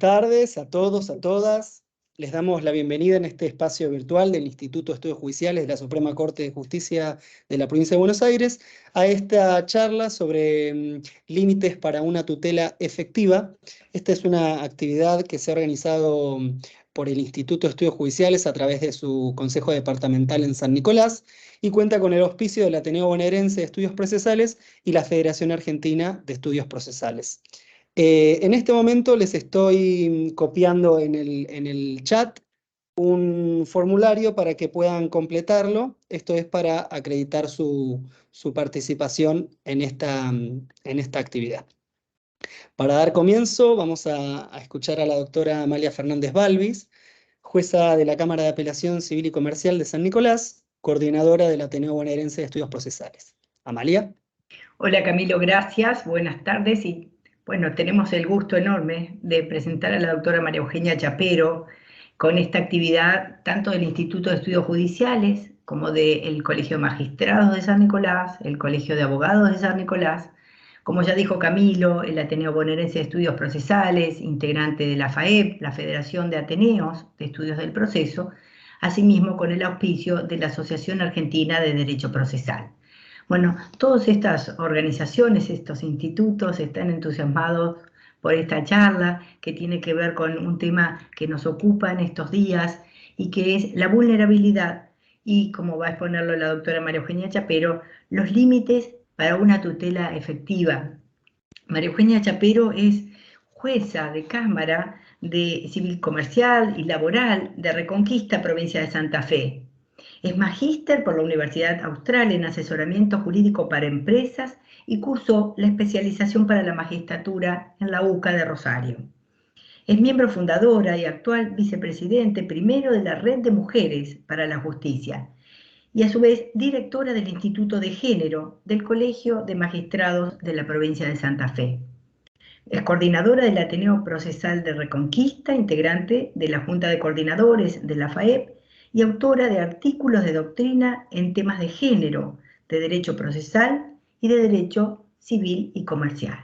tardes a todos, a todas. Les damos la bienvenida en este espacio virtual del Instituto de Estudios Judiciales de la Suprema Corte de Justicia de la Provincia de Buenos Aires a esta charla sobre límites para una tutela efectiva. Esta es una actividad que se ha organizado por el Instituto de Estudios Judiciales a través de su Consejo Departamental en San Nicolás y cuenta con el auspicio del Ateneo Bonaerense de Estudios Procesales y la Federación Argentina de Estudios Procesales. En este momento les estoy copiando en el chat un formulario para que puedan completarlo. Esto es para acreditar su participación en esta actividad. Para dar comienzo, vamos a escuchar a la doctora Amalia Fernández Balvis, jueza de la Cámara de Apelación Civil y Comercial de San Nicolás, coordinadora del Ateneo Bonaerense de Estudios Procesales. Amalia. Hola Camilo, gracias, buenas tardes y bueno, tenemos el gusto enorme de presentar a la doctora María Eugenia Chapero con esta actividad tanto del Instituto de Estudios Judiciales como del Colegio de Magistrados de San Nicolás, el Colegio de Abogados de San Nicolás, como ya dijo Camilo, el Ateneo Bonaerense de Estudios Procesales, integrante de la FAEP, la Federación de Ateneos de Estudios del Proceso, asimismo con el auspicio de la Asociación Argentina de Derecho Procesal. Bueno, todas estas organizaciones, estos institutos están entusiasmados por esta charla que tiene que ver con un tema que nos ocupa en estos días y que es la vulnerabilidad y, como va a exponerlo la doctora María Eugenia Chapero, los límites para una tutela efectiva. María Eugenia Chapero es jueza de Cámara de Civil Comercial y Laboral de Reconquista, provincia de Santa Fe. Es magíster por la Universidad Austral en asesoramiento jurídico para empresas y cursó la especialización para la magistratura en la UCA de Rosario. Es miembro fundadora y actual vicepresidente primero de la Red de Mujeres para la Justicia y a su vez directora del Instituto de Género del Colegio de Magistrados de la provincia de Santa Fe. Es coordinadora del Ateneo Procesal de Reconquista, integrante de la Junta de Coordinadores de la FAEP y autora de artículos de doctrina en temas de género, de derecho procesal y de derecho civil y comercial.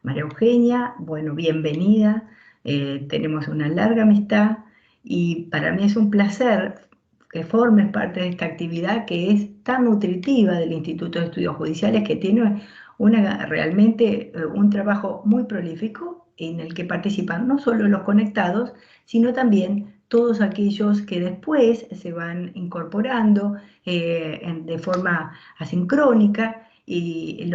María Eugenia, bueno, bienvenida, tenemos una larga amistad y para mí es un placer que formes parte de esta actividad que es tan nutritiva del Instituto de Estudios Judiciales, que tiene realmente un trabajo muy prolífico en el que participan no solo los conectados, sino también todos aquellos que después se van incorporando de forma asincrónica y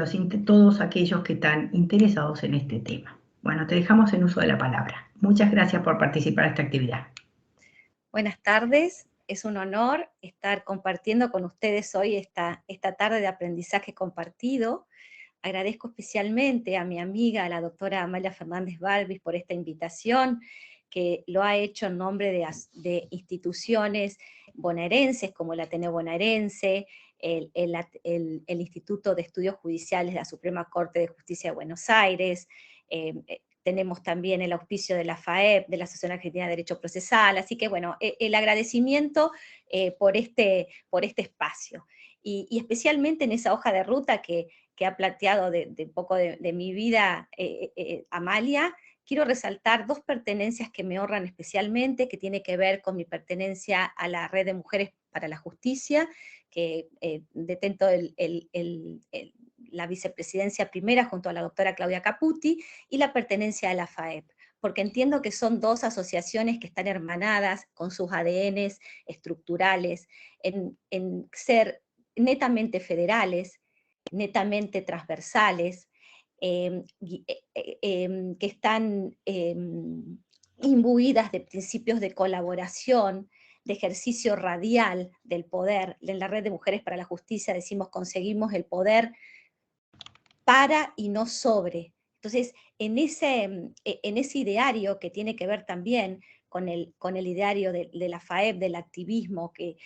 todos aquellos que están interesados en este tema. Bueno, te dejamos en uso de la palabra. Muchas gracias por participar en esta actividad. Buenas tardes, es un honor estar compartiendo con ustedes hoy esta tarde de aprendizaje compartido. Agradezco especialmente a mi amiga, la doctora Amalia Fernández Balvis, por esta invitación, que lo ha hecho en nombre de instituciones bonaerenses como el Ateneo Bonaerense, el Instituto de Estudios Judiciales de la Suprema Corte de Justicia de Buenos Aires, tenemos también el auspicio de la FAEP, de la Asociación Argentina de Derecho Procesal, así que bueno, el agradecimiento por este espacio. Y especialmente en esa hoja de ruta que ha planteado de un poco de mi vida Amalia, quiero resaltar dos pertenencias que me honran especialmente, que tiene que ver con mi pertenencia a la Red de Mujeres para la Justicia, que detento la vicepresidencia primera junto a la doctora Claudia Caputi, y la pertenencia a la FAEP, porque entiendo que son dos asociaciones que están hermanadas con sus ADNs estructurales, en ser netamente federales, netamente transversales, que están imbuidas de principios de colaboración, de ejercicio radial del poder. En la Red de Mujeres para la Justicia decimos conseguimos el poder para y no sobre. Entonces, en ese ideario que tiene que ver también con el ideario de la FAEP, del activismo, que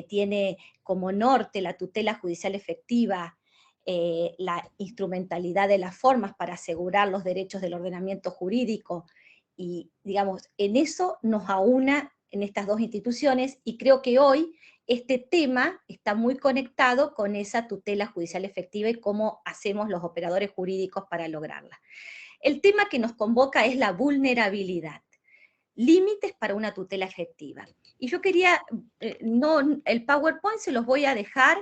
tiene como norte la tutela judicial efectiva, la instrumentalidad de las formas para asegurar los derechos del ordenamiento jurídico, y digamos, en eso nos aúna en estas dos instituciones, y creo que hoy este tema está muy conectado con esa tutela judicial efectiva y cómo hacemos los operadores jurídicos para lograrla. el tema que nos convoca es la vulnerabilidad. Límites para una tutela efectiva. Y yo quería, el PowerPoint se los voy a dejar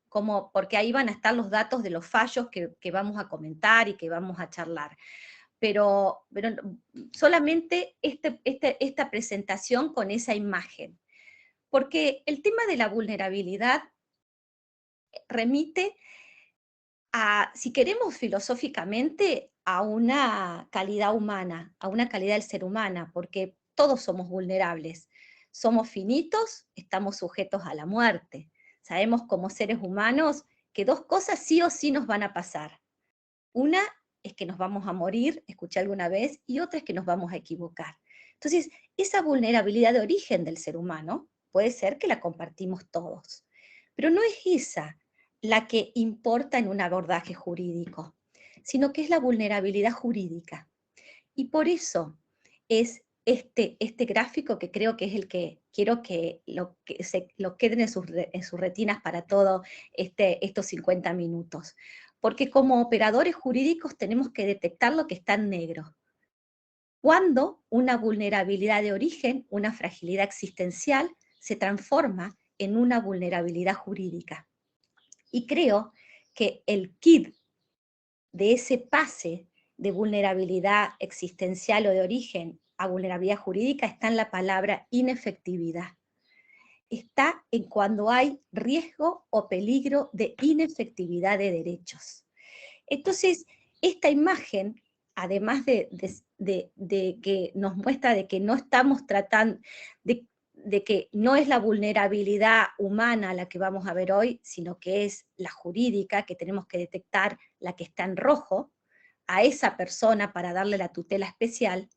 como, porque ahí van a estar los datos de los fallos que vamos a comentar y que vamos a charlar. Pero solamente esta presentación con esa imagen. Porque el tema de la vulnerabilidad remite a, si queremos filosóficamente, a una calidad humana, a una calidad del ser humano, porque todos somos vulnerables. Somos finitos, estamos sujetos a la muerte. Sabemos como seres humanos que dos cosas sí o sí nos van a pasar. Una es que nos vamos a morir, escuché alguna vez, y otra es que nos vamos a equivocar. Entonces, esa vulnerabilidad de origen del ser humano puede ser que la compartimos todos, pero no es esa la que importa en un abordaje jurídico, sino que es la vulnerabilidad jurídica. Y por eso es este gráfico que creo que es el que quiero que lo queden en sus retinas para todos estos 50 minutos. Porque como operadores jurídicos tenemos que detectar lo que está en negro. Cuando una vulnerabilidad de origen, una fragilidad existencial, se transforma en una vulnerabilidad jurídica. Y creo que el kit de ese pase de vulnerabilidad existencial o de origen a vulnerabilidad jurídica está en la palabra inefectividad. Está en cuando hay riesgo o peligro de inefectividad de derechos. Entonces, esta imagen, además de que nos muestra de que no estamos tratando, de que no es la vulnerabilidad humana la que vamos a ver hoy, sino que es la jurídica, que tenemos que detectar la que está en rojo, a esa persona para darle la tutela especial,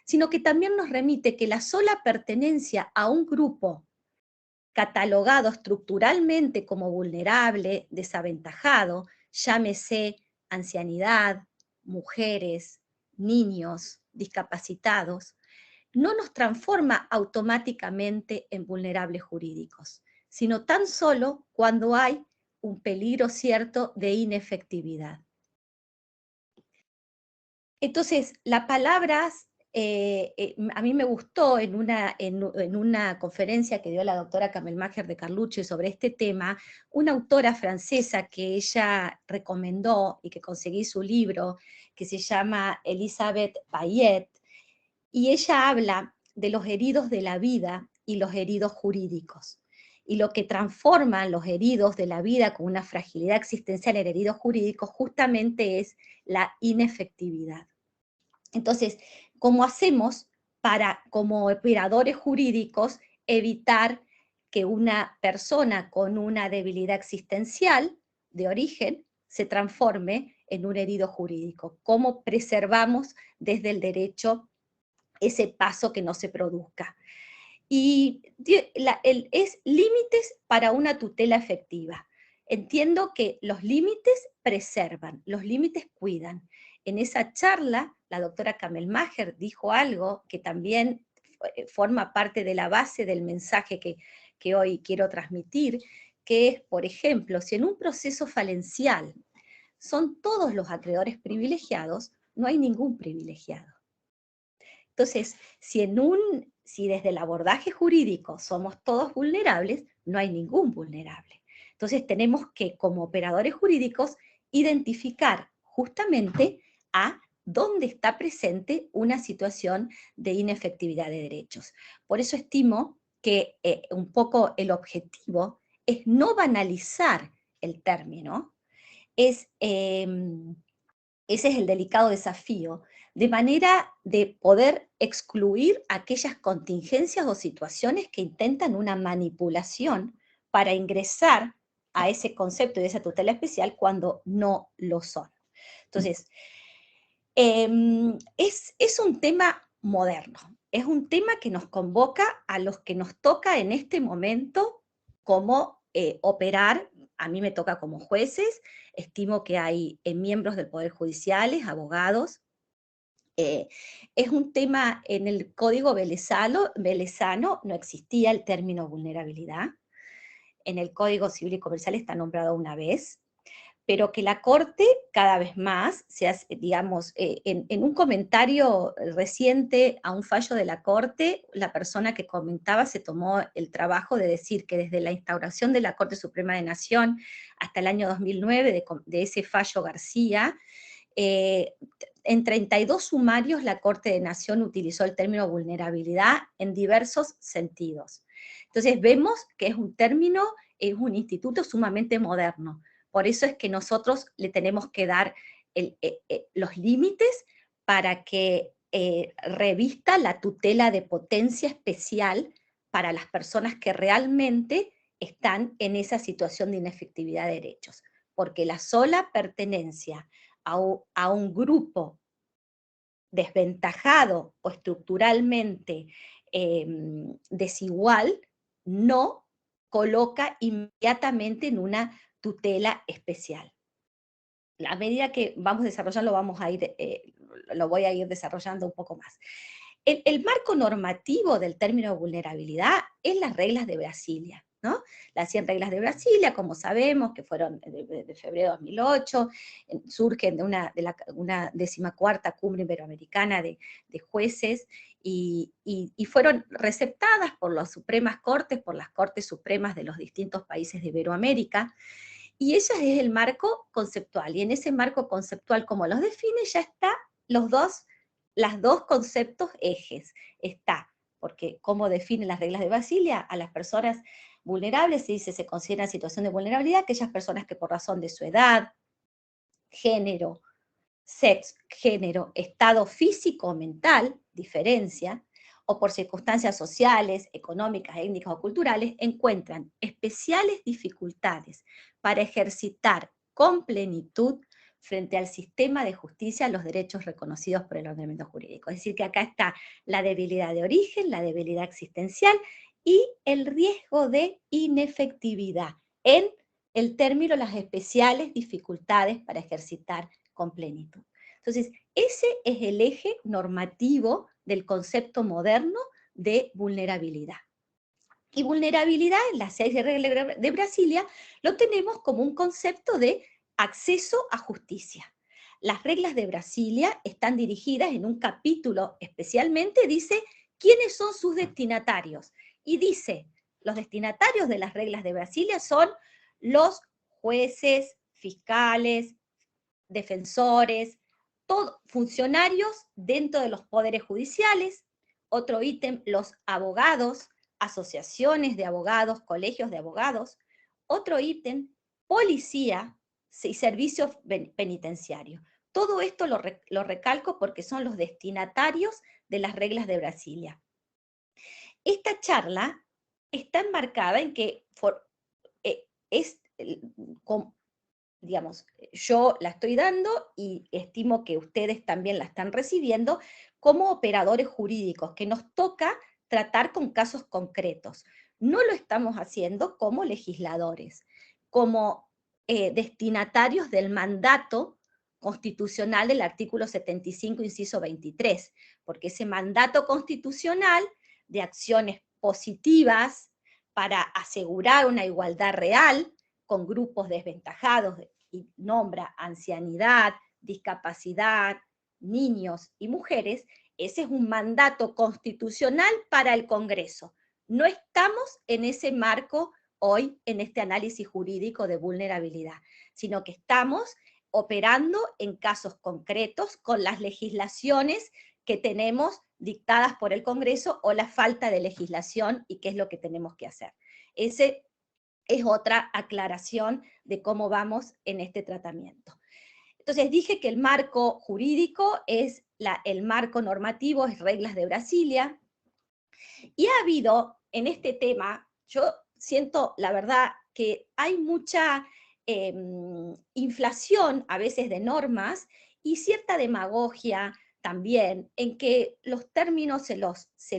sino que también nos remite que la sola pertenencia a un grupo catalogado estructuralmente como vulnerable, desaventajado, llámese ancianidad, mujeres, niños, discapacitados, no nos transforma automáticamente en vulnerables jurídicos, sino tan solo cuando hay un peligro cierto de inefectividad. Entonces, las palabras, a mí me gustó en una conferencia que dio la doctora Kamelmacher de Carlucci sobre este tema, una autora francesa que ella recomendó y que conseguí su libro, que se llama Elisabeth Bayet, y ella habla de los heridos de la vida y los heridos jurídicos. Y lo que transforma los heridos de la vida con una fragilidad existencial en heridos jurídicos justamente es la inefectividad. Entonces, ¿cómo hacemos para, como operadores jurídicos, evitar que una persona con una debilidad existencial de origen se transforme en un herido jurídico? ¿Cómo preservamos desde el derecho ese paso que no se produzca? Y es límites para una tutela efectiva. Entiendo que los límites preservan, los límites cuidan. En esa charla, la doctora Kamelmacher dijo algo que también forma parte de la base del mensaje que hoy quiero transmitir, que es, por ejemplo, si en un proceso falencial son todos los acreedores privilegiados, no hay ningún privilegiado. Entonces, si desde el abordaje jurídico somos todos vulnerables, no hay ningún vulnerable. Entonces tenemos que, como operadores jurídicos, identificar justamente a dónde está presente una situación de inefectividad de derechos. Por eso estimo que un poco el objetivo es no banalizar el término, ese es el delicado desafío, de manera de poder excluir aquellas contingencias o situaciones que intentan una manipulación para ingresar a ese concepto y esa tutela especial cuando no lo son. Entonces, es un tema moderno, es un tema que nos convoca a los que nos toca en este momento como operar. A mí me toca como jueces, estimo que hay miembros del Poder Judicial, abogados. Es un tema, en el Código Velezano no existía el término vulnerabilidad. En el Código Civil y Comercial está nombrado una vez, pero que la Corte cada vez más, se hace, digamos, en un comentario reciente a un fallo de la Corte, la persona que comentaba se tomó el trabajo de decir que desde la instauración de la Corte Suprema de Nación hasta el año 2009, de ese fallo García, en 32 sumarios la Corte de Nación utilizó el término vulnerabilidad en diversos sentidos. Entonces vemos que es un término, es un instituto sumamente moderno. Por eso es que nosotros le tenemos que dar los límites para que revista la tutela de potencia especial para las personas que realmente están en esa situación de inefectividad de derechos. Porque la sola pertenencia a un grupo desventajado o estructuralmente desigual no coloca inmediatamente en una tutela especial. A medida que vamos desarrollando, lo voy a ir desarrollando un poco más. El marco normativo del término vulnerabilidad es las reglas de Brasilia, ¿no? Las 100 reglas de Brasilia, como sabemos, que fueron de febrero de 2008, surgen de una 14ª cumbre iberoamericana de jueces, y fueron receptadas por las Supremas Cortes, por las Cortes Supremas de los distintos países de Iberoamérica, y ese es el marco conceptual, y en ese marco conceptual, como los define, ya está los dos conceptos ejes. Está, porque como define las reglas de Brasilia, a las personas vulnerables se considera en situación de vulnerabilidad aquellas personas que por razón de su edad, género, sexo, género, estado físico o mental, diferencia, o por circunstancias sociales, económicas, étnicas o culturales, encuentran especiales dificultades para ejercitar con plenitud frente al sistema de justicia los derechos reconocidos por el ordenamiento jurídico. Es decir, que acá está la debilidad de origen, la debilidad existencial y el riesgo de inefectividad. En el término, las especiales dificultades para ejercitar con plenitud. Entonces, ese es el eje normativo del concepto moderno de vulnerabilidad. Y vulnerabilidad en las 6 reglas de Brasilia lo tenemos como un concepto de acceso a justicia. Las reglas de Brasilia están dirigidas en un capítulo especialmente, dice quiénes son sus destinatarios. Y dice, los destinatarios de las reglas de Brasilia son los jueces, fiscales, defensores, funcionarios dentro de los poderes judiciales. Otro ítem, los abogados, asociaciones de abogados, colegios de abogados. Otro ítem, policía y servicios penitenciarios. Todo esto lo recalco porque son los destinatarios de las reglas de Brasilia. Esta charla está enmarcada en que digamos, yo la estoy dando y estimo que ustedes también la están recibiendo como operadores jurídicos, que nos toca tratar con casos concretos. No lo estamos haciendo como legisladores, como destinatarios del mandato constitucional del artículo 75, inciso 23, porque ese mandato constitucional de acciones positivas para asegurar una igualdad real con grupos desventajados, y nombra ancianidad, discapacidad, niños y mujeres, ese es un mandato constitucional para el Congreso. No estamos en ese marco hoy, en este análisis jurídico de vulnerabilidad, sino que estamos operando en casos concretos con las legislaciones que tenemos dictadas por el Congreso o la falta de legislación y qué es lo que tenemos que hacer. Ese es otra aclaración de cómo vamos en este tratamiento. Entonces dije que el marco jurídico es el marco normativo, es reglas de Brasilia, y ha habido en este tema, yo siento la verdad que hay mucha inflación a veces de normas y cierta demagogia también, en que los términos se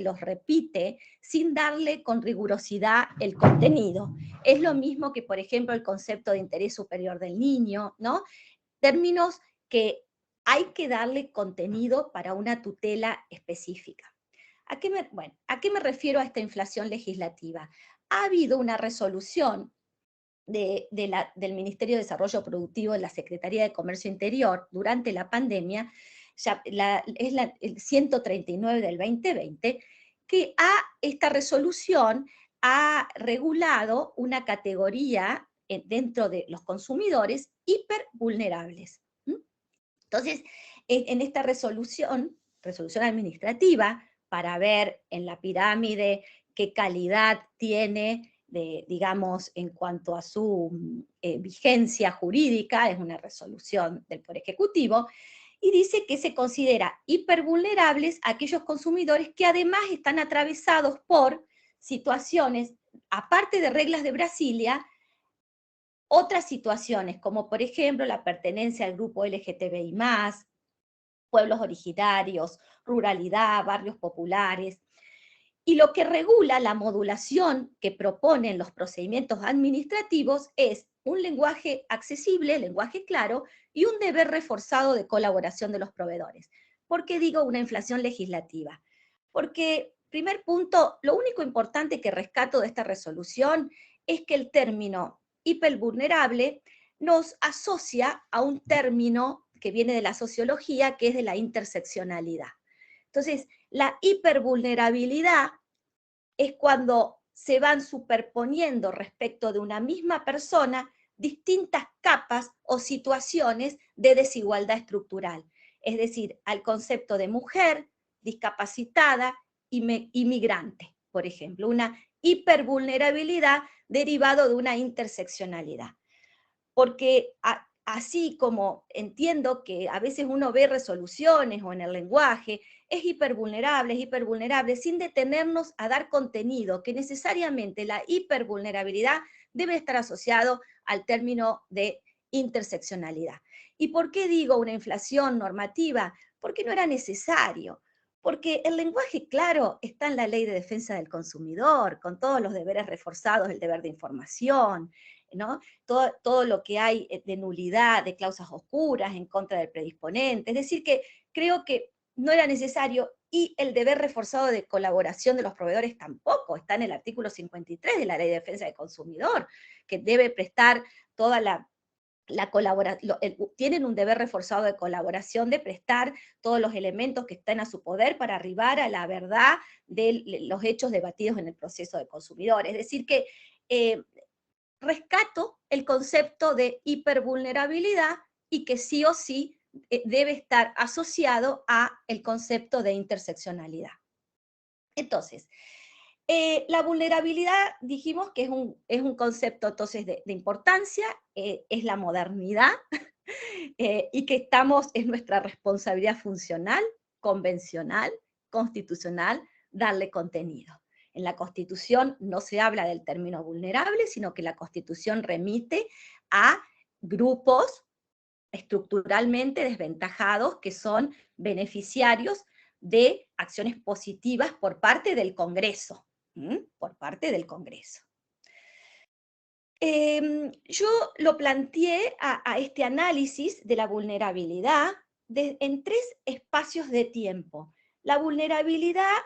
los repite sin darle con rigurosidad el contenido. Es lo mismo que, por ejemplo, el concepto de interés superior del niño, ¿no? Términos que hay que darle contenido para una tutela específica. ¿A qué me refiero a esta inflación legislativa? Ha habido una resolución del Ministerio de Desarrollo Productivo de la Secretaría de Comercio Interior durante la pandemia, es el 139 del 2020, que esta resolución ha regulado una categoría dentro de los consumidores hipervulnerables. Entonces, en esta resolución administrativa, para ver en la pirámide qué calidad tiene, digamos, en cuanto a su vigencia jurídica, es una resolución del Poder Ejecutivo, y dice que se considera hipervulnerables aquellos consumidores que además están atravesados por situaciones, aparte de reglas de Brasilia, otras situaciones, como por ejemplo la pertenencia al grupo LGTBI+, pueblos originarios, ruralidad, barrios populares. Y lo que regula la modulación que proponen los procedimientos administrativos es un lenguaje accesible, lenguaje claro, y un deber reforzado de colaboración de los proveedores. ¿Por qué digo una inflación legislativa? Porque, primer punto, lo único importante que rescato de esta resolución es que el término hipervulnerable nos asocia a un término que viene de la sociología, que es de la interseccionalidad. Entonces, la hipervulnerabilidad es cuando se van superponiendo respecto de una misma persona distintas capas o situaciones de desigualdad estructural. Es decir, al concepto de mujer, discapacitada y migrante, por ejemplo, una hipervulnerabilidad derivado de una interseccionalidad. Porque así como entiendo que a veces uno ve resoluciones o en el lenguaje, es hipervulnerable, sin detenernos a dar contenido, que necesariamente la hipervulnerabilidad debe estar asociado al término de interseccionalidad. ¿Y por qué digo una inflación normativa? Porque no era necesario. Porque el lenguaje claro está en la Ley de Defensa del Consumidor, con todos los deberes reforzados, el deber de información, ¿no? Todo lo que hay de nulidad, de cláusulas oscuras en contra del predisponente. Es decir, que creo que no era necesario, y el deber reforzado de colaboración de los proveedores tampoco, está en el artículo 53 de la Ley de Defensa del Consumidor, que debe prestar toda la colaboración, tienen un deber reforzado de colaboración, de prestar todos los elementos que estén a su poder para arribar a la verdad de los hechos debatidos en el proceso de consumidor. Es decir, que rescato el concepto de hipervulnerabilidad y que sí o sí debe estar asociado a el concepto de interseccionalidad. Entonces, la vulnerabilidad dijimos que es un concepto entonces de importancia, es la modernidad, y que es nuestra responsabilidad funcional, convencional, constitucional, darle contenido. En la Constitución no se habla del término vulnerable, sino que la Constitución remite a grupos estructuralmente desventajados que son beneficiarios de acciones positivas por parte del Congreso. Por parte del Congreso. Yo lo planteé a este análisis de la vulnerabilidad en 3 espacios de tiempo. La vulnerabilidad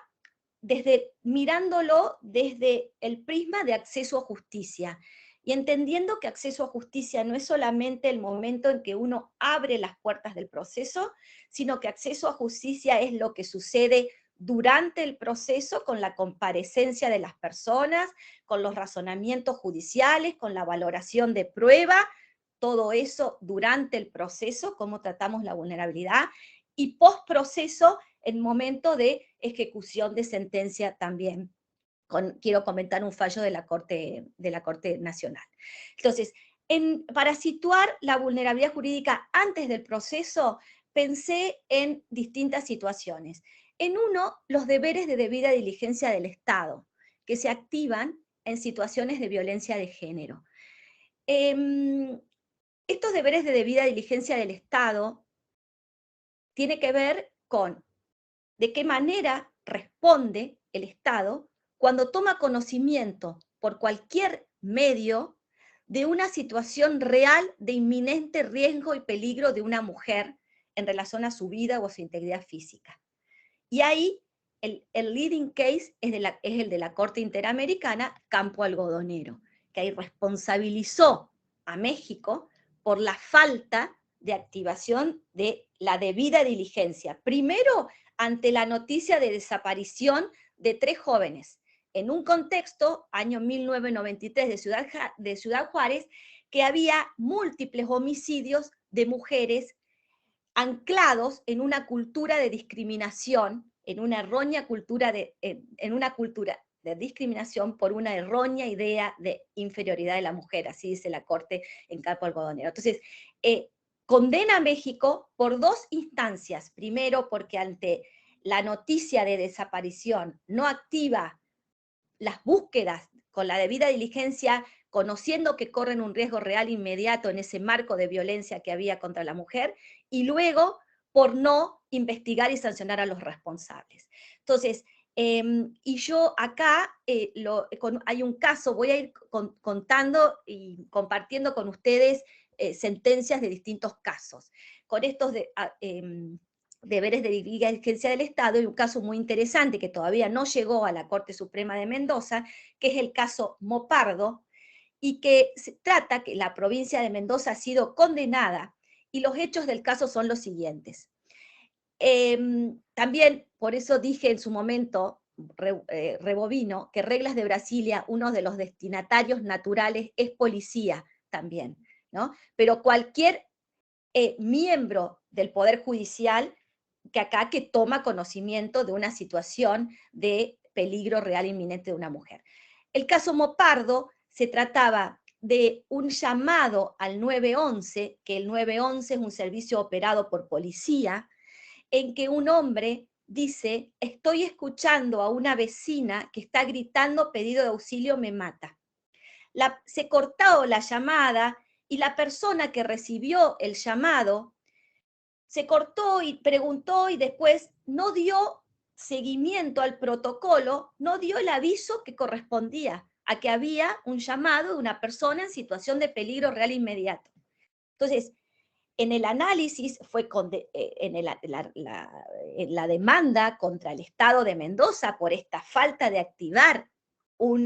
mirándolo desde el prisma de acceso a justicia, y entendiendo que acceso a justicia no es solamente el momento en que uno abre las puertas del proceso, sino que acceso a justicia es lo que sucede durante el proceso, con la comparecencia de las personas, con los razonamientos judiciales, con la valoración de prueba, todo eso durante el proceso, cómo tratamos la vulnerabilidad, y post-proceso, el momento de ejecución de sentencia también. Quiero comentar un fallo de la Corte Nacional. Entonces, para situar la vulnerabilidad jurídica antes del proceso, pensé en distintas situaciones. En uno, los deberes de debida diligencia del Estado, que se activan en situaciones de violencia de género. Estos deberes de debida diligencia del Estado tienen que ver con de qué manera responde el Estado cuando toma conocimiento por cualquier medio de una situación real de inminente riesgo y peligro de una mujer en relación a su vida o a su integridad física. Y ahí el leading case es el de la Corte Interamericana, Campo Algodonero, que responsabilizó a México por la falta de activación de la debida diligencia. Primero, ante la noticia de desaparición de 3 jóvenes, en un contexto, año 1993, de Ciudad Juárez, que había múltiples homicidios de mujeres anclados en una cultura de discriminación, en una errónea cultura en una cultura de discriminación por una errónea idea de inferioridad de la mujer, así dice la Corte en Campo Algodonero. Entonces, condena a México por 2 instancias. Primero, porque ante la noticia de desaparición no activa las búsquedas con la debida diligencia, conociendo que corren un riesgo real inmediato en ese marco de violencia que había contra la mujer, y luego por no investigar y sancionar a los responsables. Entonces, y yo acá hay un caso, voy a ir contando y compartiendo con ustedes sentencias de distintos casos. Con estos deberes de diligencia del Estado, y un caso muy interesante que todavía no llegó a la Corte Suprema de Mendoza, que es el caso Mopardo, y que se trata que la provincia de Mendoza ha sido condenada, y los hechos del caso son los siguientes. También, por eso dije en su momento, rebobino, que Reglas de Brasilia, uno de los destinatarios naturales es policía también, ¿no? Pero cualquier miembro del Poder Judicial que toma conocimiento de una situación de peligro real inminente de una mujer. El caso Mopardo se trataba de un llamado al 911, que el 911 es un servicio operado por policía, en que un hombre dice: estoy escuchando a una vecina que está gritando pedido de auxilio, me mata. Se cortó la llamada y la persona que recibió el llamado se cortó y preguntó y después no dio seguimiento al protocolo, no dio el aviso que correspondía a que había un llamado de una persona en situación de peligro real inmediato. Entonces, en el análisis en la demanda contra el Estado de Mendoza por esta falta de activar un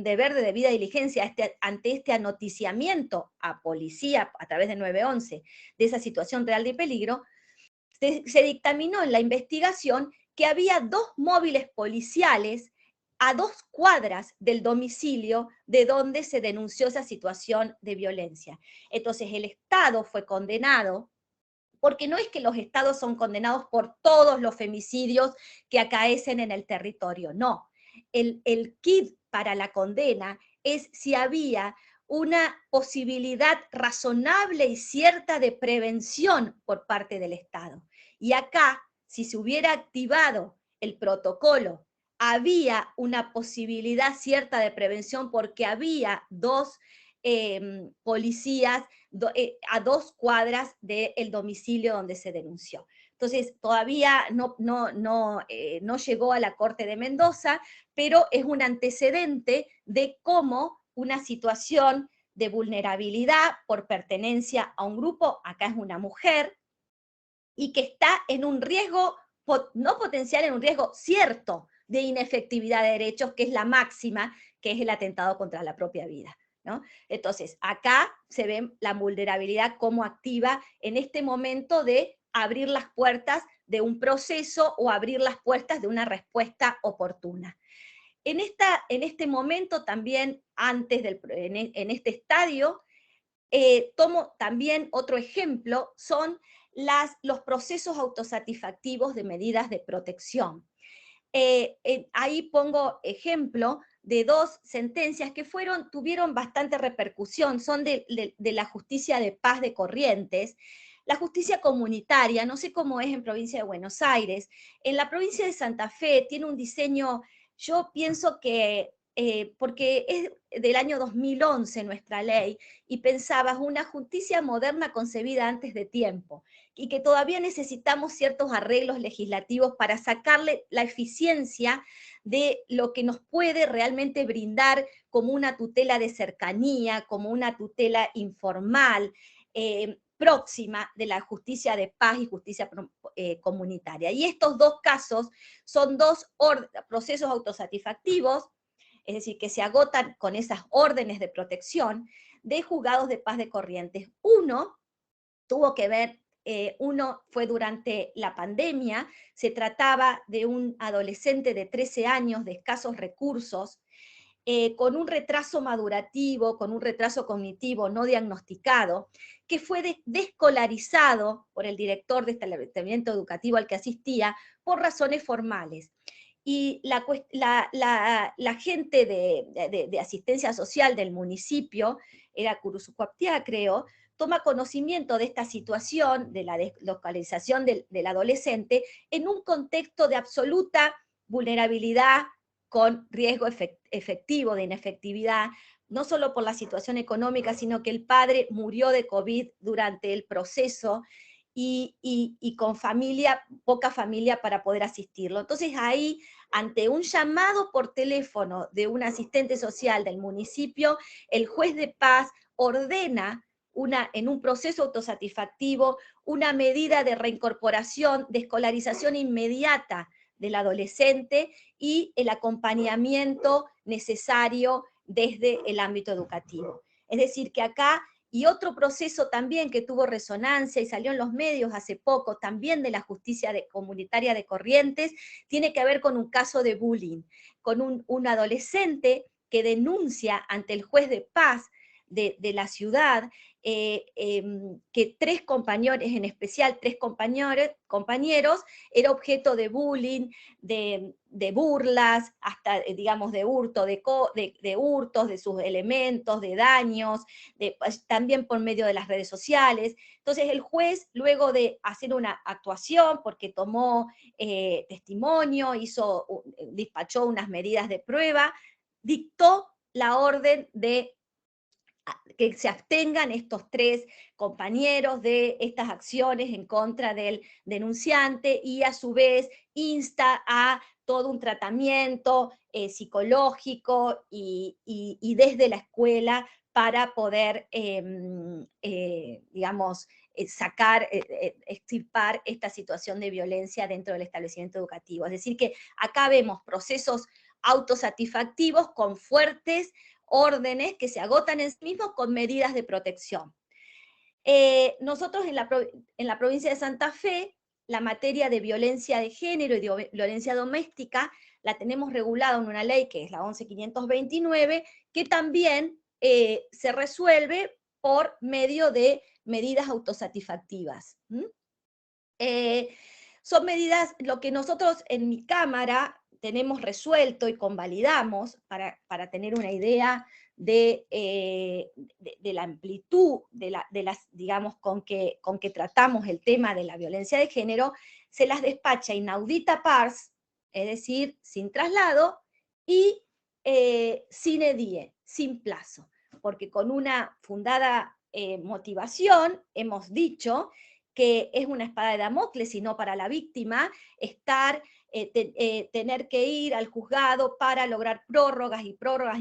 deber de debida diligencia ante este anoticiamiento a policía a través de 911 de esa situación real de peligro, se dictaminó en la investigación que había 2 móviles policiales a 2 cuadras del domicilio de donde se denunció esa situación de violencia. Entonces el Estado fue condenado, porque no es que los estados son condenados por todos los femicidios que acaecen en el territorio, no. El quid para la condena es si había una posibilidad razonable y cierta de prevención por parte del Estado. Y acá, si se hubiera activado el protocolo, había una posibilidad cierta de prevención porque había 2 policías a 2 cuadras del domicilio donde se denunció. Entonces, todavía no llegó a la Corte de Mendoza, pero es un antecedente de cómo una situación de vulnerabilidad por pertenencia a un grupo, acá es una mujer, y que está en un riesgo, no potencial, en un riesgo cierto de inefectividad de derechos, que es la máxima, que es el atentado contra la propia vida, ¿no? Entonces, acá se ve la vulnerabilidad como activa en este momento de abrir las puertas de un proceso o abrir las puertas de una respuesta oportuna. En este momento también, en este estadio, tomo también otro ejemplo, son los procesos autosatisfactivos de medidas de protección. Ahí pongo ejemplo de 2 sentencias que tuvieron bastante repercusión, son de la justicia de paz de Corrientes. La justicia comunitaria, no sé cómo es en provincia de Buenos Aires, en la provincia de Santa Fe tiene un diseño, yo pienso que, porque es del año 2011 nuestra ley, y pensabas una justicia moderna concebida antes de tiempo, y que todavía necesitamos ciertos arreglos legislativos para sacarle la eficiencia de lo que nos puede realmente brindar como una tutela de cercanía, como una tutela informal, próxima de la justicia de paz y justicia comunitaria. Y estos 2 casos son 2 procesos autosatisfactivos es decir, que se agotan con esas órdenes de protección de juzgados de paz de Corrientes. Uno tuvo que ver, uno fue durante la pandemia, se trataba de un adolescente de 13 años de escasos recursos, con un retraso madurativo, con un retraso cognitivo no diagnosticado, que fue descolarizado por el director de establecimiento educativo al que asistía por razones formales. Y la gente de asistencia social del municipio, era Curuzucuaptiá, creo, toma conocimiento de esta situación, de la deslocalización del adolescente, en un contexto de absoluta vulnerabilidad con riesgo efectivo de inefectividad, no solo por la situación económica, sino que el padre murió de COVID durante el proceso y con familia, poca familia para poder asistirlo. Entonces ahí, ante un llamado por teléfono de un asistente social del municipio, el juez de paz ordena en un proceso autosatisfactivo una medida de reincorporación, de escolarización inmediata del adolescente y el acompañamiento necesario desde el ámbito educativo. Es decir, que acá, y otro proceso también que tuvo resonancia y salió en los medios hace poco, también de la justicia comunitaria de Corrientes, tiene que ver con un caso de bullying, con un adolescente que denuncia ante el juez de paz de la ciudad, que 3 compañeros, en especial 3 compañeros, era objeto de bullying, de burlas, hasta, digamos, de hurto, de hurtos de sus elementos, de daños, también por medio de las redes sociales. Entonces el juez, luego de hacer una actuación, porque tomó testimonio, despachó unas medidas de prueba, dictó la orden de que se abstengan estos 3 compañeros de estas acciones en contra del denunciante, y a su vez insta a todo un tratamiento psicológico y desde la escuela para poder, digamos, extirpar esta situación de violencia dentro del establecimiento educativo. Es decir, que acá vemos procesos autosatisfactivos con fuertes órdenes que se agotan en sí mismos con medidas de protección. Nosotros en la provincia de Santa Fe, la materia de violencia de género y de violencia doméstica la tenemos regulada en una ley que es la 11.529, que también se resuelve por medio de medidas autosatisfactivas. Son medidas, lo que nosotros en mi cámara tenemos resuelto y convalidamos para tener una idea de la amplitud de las, digamos, con que tratamos el tema de la violencia de género, se las despacha inaudita pars, es decir, sin traslado, y sin edie, sin plazo, porque con una fundada motivación hemos dicho que es una espada de Damocles, sino para la víctima, tener que ir al juzgado para lograr prórrogas y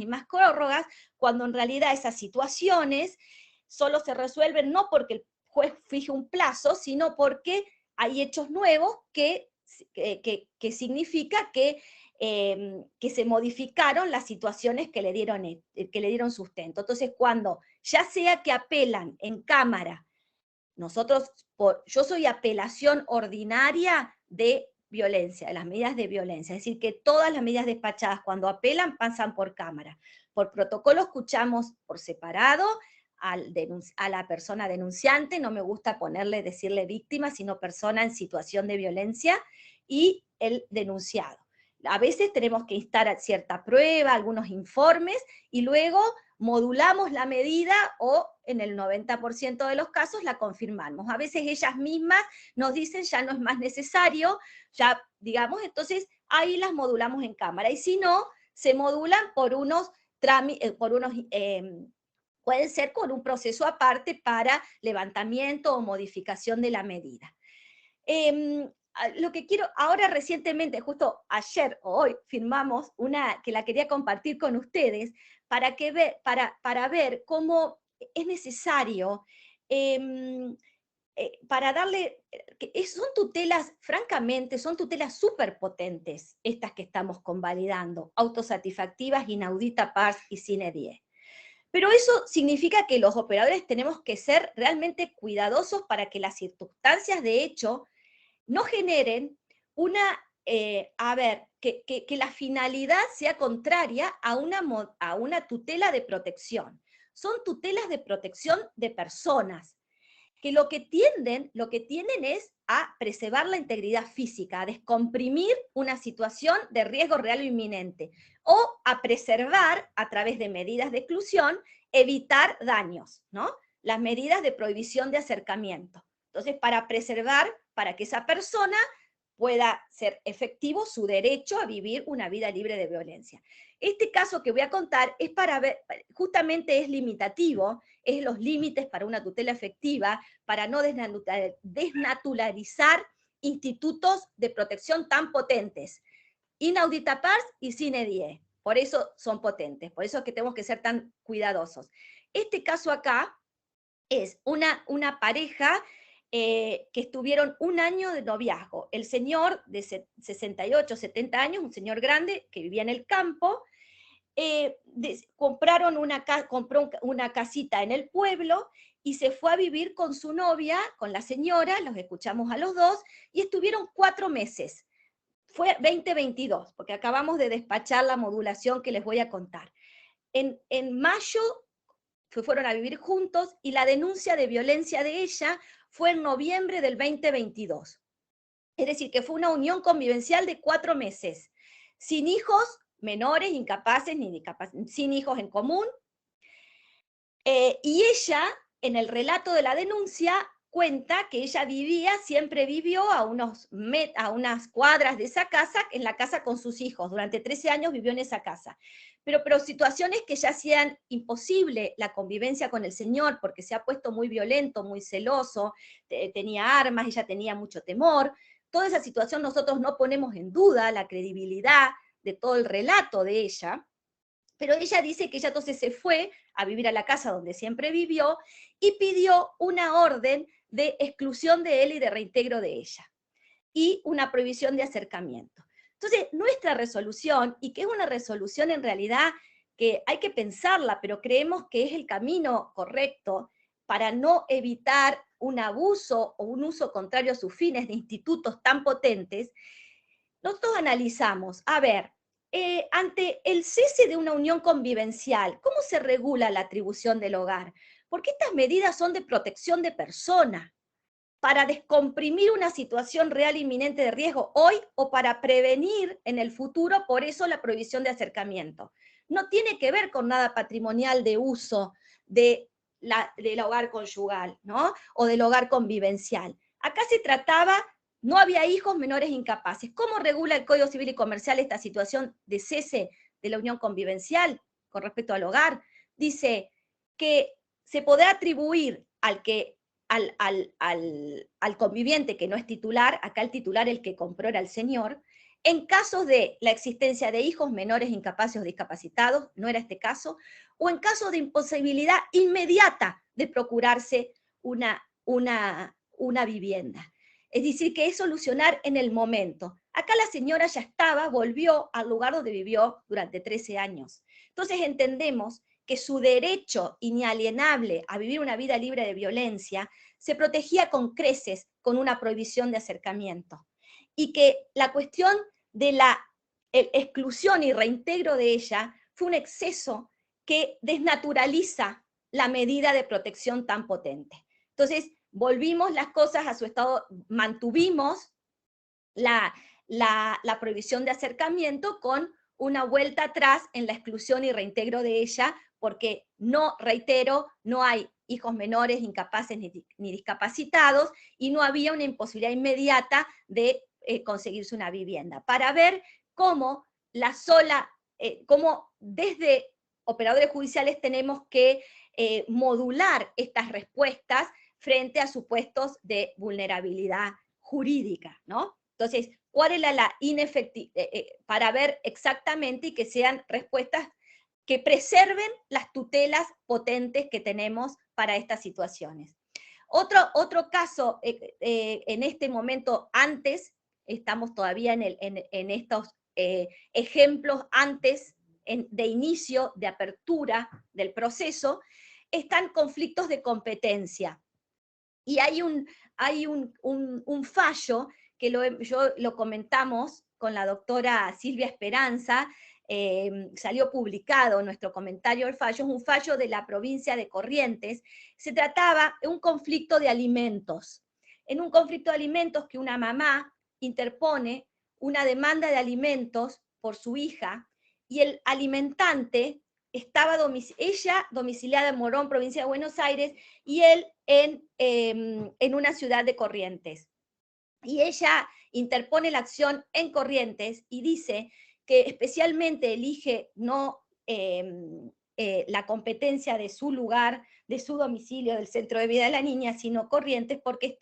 más prórrogas, cuando en realidad esas situaciones solo se resuelven no porque el juez fije un plazo, sino porque hay hechos nuevos que significa que se modificaron las situaciones que le dieron sustento. Entonces, cuando ya sea que apelan en cámara, yo soy apelación ordinaria de violencia, de las medidas de violencia, es decir, que todas las medidas despachadas cuando apelan pasan por cámara. Por protocolo escuchamos por separado a la persona denunciante, no me gusta decirle víctima, sino persona en situación de violencia, y el denunciado. A veces tenemos que instar a cierta prueba, algunos informes, y luego modulamos la medida o en el 90% de los casos la confirmamos. A veces ellas mismas nos dicen ya no es más necesario, ya digamos, entonces ahí las modulamos en cámara. Y si no, se modulan por unos pueden ser con un proceso aparte para levantamiento o modificación de la medida. Lo que quiero, ahora recientemente, justo ayer o hoy, firmamos una que la quería compartir con ustedes para ver cómo es necesario para darle, son tutelas, francamente, son tutelas súper potentes, estas que estamos convalidando, autosatisfactivas, inaudita pars y sine die. Pero eso significa que los operadores tenemos que ser realmente cuidadosos para que las circunstancias de hecho no generen una, que la finalidad sea contraria a una tutela de protección. Son tutelas de protección de personas, que lo que tienen es a preservar la integridad física, a descomprimir una situación de riesgo real o inminente, o a preservar, a través de medidas de exclusión, evitar daños, ¿no? Las medidas de prohibición de acercamiento. Entonces, para preservar, para que esa persona pueda ser efectivo su derecho a vivir una vida libre de violencia. Este caso que voy a contar es para ver, justamente es limitativo, es los límites para una tutela efectiva, para no desnaturalizar institutos de protección tan potentes. Inaudita pars y sine die. Por eso son potentes, por eso es que tenemos que ser tan cuidadosos. Este caso acá es una pareja que estuvieron un año de noviazgo. El señor de 68, 70 años, un señor grande que vivía en el campo, compró una casita en el pueblo y se fue a vivir con su novia, con la señora, los escuchamos a los dos, y estuvieron 4 meses. Fue 2022, porque acabamos de despachar la modulación que les voy a contar. En mayo fueron a vivir juntos y la denuncia de violencia de ella fue en noviembre del 2022. Es decir, que fue una unión convivencial de 4 meses, sin hijos, menores, incapaces, sin hijos en común. Y ella, en el relato de la denuncia, cuenta que ella siempre vivió a unas cuadras de esa casa, en la casa con sus hijos. Durante 13 años vivió en esa casa. Pero situaciones que ya hacían imposible la convivencia con el señor, porque se ha puesto muy violento, muy celoso, tenía armas, ella tenía mucho temor. Toda esa situación nosotros no ponemos en duda la credibilidad de todo el relato de ella, pero ella dice que ella entonces se fue a vivir a la casa donde siempre vivió y pidió una orden de exclusión de él y de reintegro de ella, y una prohibición de acercamiento. Entonces, nuestra resolución, y que es una resolución en realidad que hay que pensarla, pero creemos que es el camino correcto para no evitar un abuso o un uso contrario a sus fines de institutos tan potentes, nosotros analizamos, a ver, ante el cese de una unión convivencial, ¿cómo se regula la atribución del hogar? Porque estas medidas son de protección de persona, para descomprimir una situación real inminente de riesgo hoy o para prevenir en el futuro, por eso la prohibición de acercamiento. No tiene que ver con nada patrimonial de uso del hogar conyugal, ¿no? O del hogar convivencial. Acá se trataba, no había hijos menores incapaces. ¿Cómo regula el Código Civil y Comercial esta situación de cese de la unión convivencial con respecto al hogar? Dice que se podrá atribuir al conviviente que no es titular, acá el titular, el que compró, era el señor, en casos de la existencia de hijos menores incapaces o discapacitados, no era este caso, o en caso de imposibilidad inmediata de procurarse una vivienda. Es decir, que es solucionar en el momento. Acá la señora ya volvió al lugar donde vivió durante 13 años. Entonces entendemos que su derecho inalienable a vivir una vida libre de violencia se protegía con creces con una prohibición de acercamiento. Y que la cuestión de la exclusión y reintegro de ella fue un exceso que desnaturaliza la medida de protección tan potente. Entonces, volvimos las cosas a su estado, mantuvimos la prohibición de acercamiento con una vuelta atrás en la exclusión y reintegro de ella, porque no, reitero, no hay hijos menores, incapaces ni discapacitados, y no había una imposibilidad inmediata de conseguirse una vivienda. Para ver cómo cómo desde operadores judiciales tenemos que modular estas respuestas frente a supuestos de vulnerabilidad jurídica, ¿no? Entonces, ¿cuál es la inefectividad? Para ver exactamente y que sean respuestas que preserven las tutelas potentes que tenemos para estas situaciones. Otro caso, en este momento antes, estamos todavía en estos ejemplos antes de inicio, de apertura del proceso, están conflictos de competencia. Y hay un fallo que lo comentamos con la doctora Silvia Esperanza, salió publicado nuestro comentario del fallo, es un fallo de la provincia de Corrientes. Se trataba de un conflicto de alimentos. En un conflicto de alimentos que una mamá interpone una demanda de alimentos por su hija, y el alimentante estaba ella domiciliada en Morón, provincia de Buenos Aires, y él en una ciudad de Corrientes. Y ella interpone la acción en Corrientes y dice que especialmente elige no la competencia de su lugar, de su domicilio, del centro de vida de la niña, sino Corrientes, porque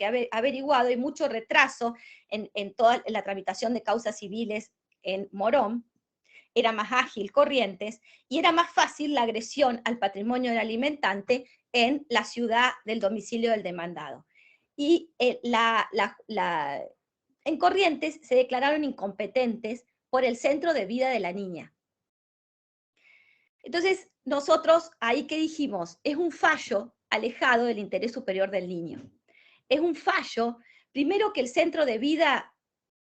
ha averiguado, hay mucho retraso en toda la tramitación de causas civiles en Morón. Era más ágil Corrientes, y era más fácil la agresión al patrimonio del alimentante en la ciudad del domicilio del demandado. Y en Corrientes se declararon incompetentes por el centro de vida de la niña. Entonces, nosotros ahí que dijimos, es un fallo alejado del interés superior del niño. Es un fallo, primero, que el centro de vida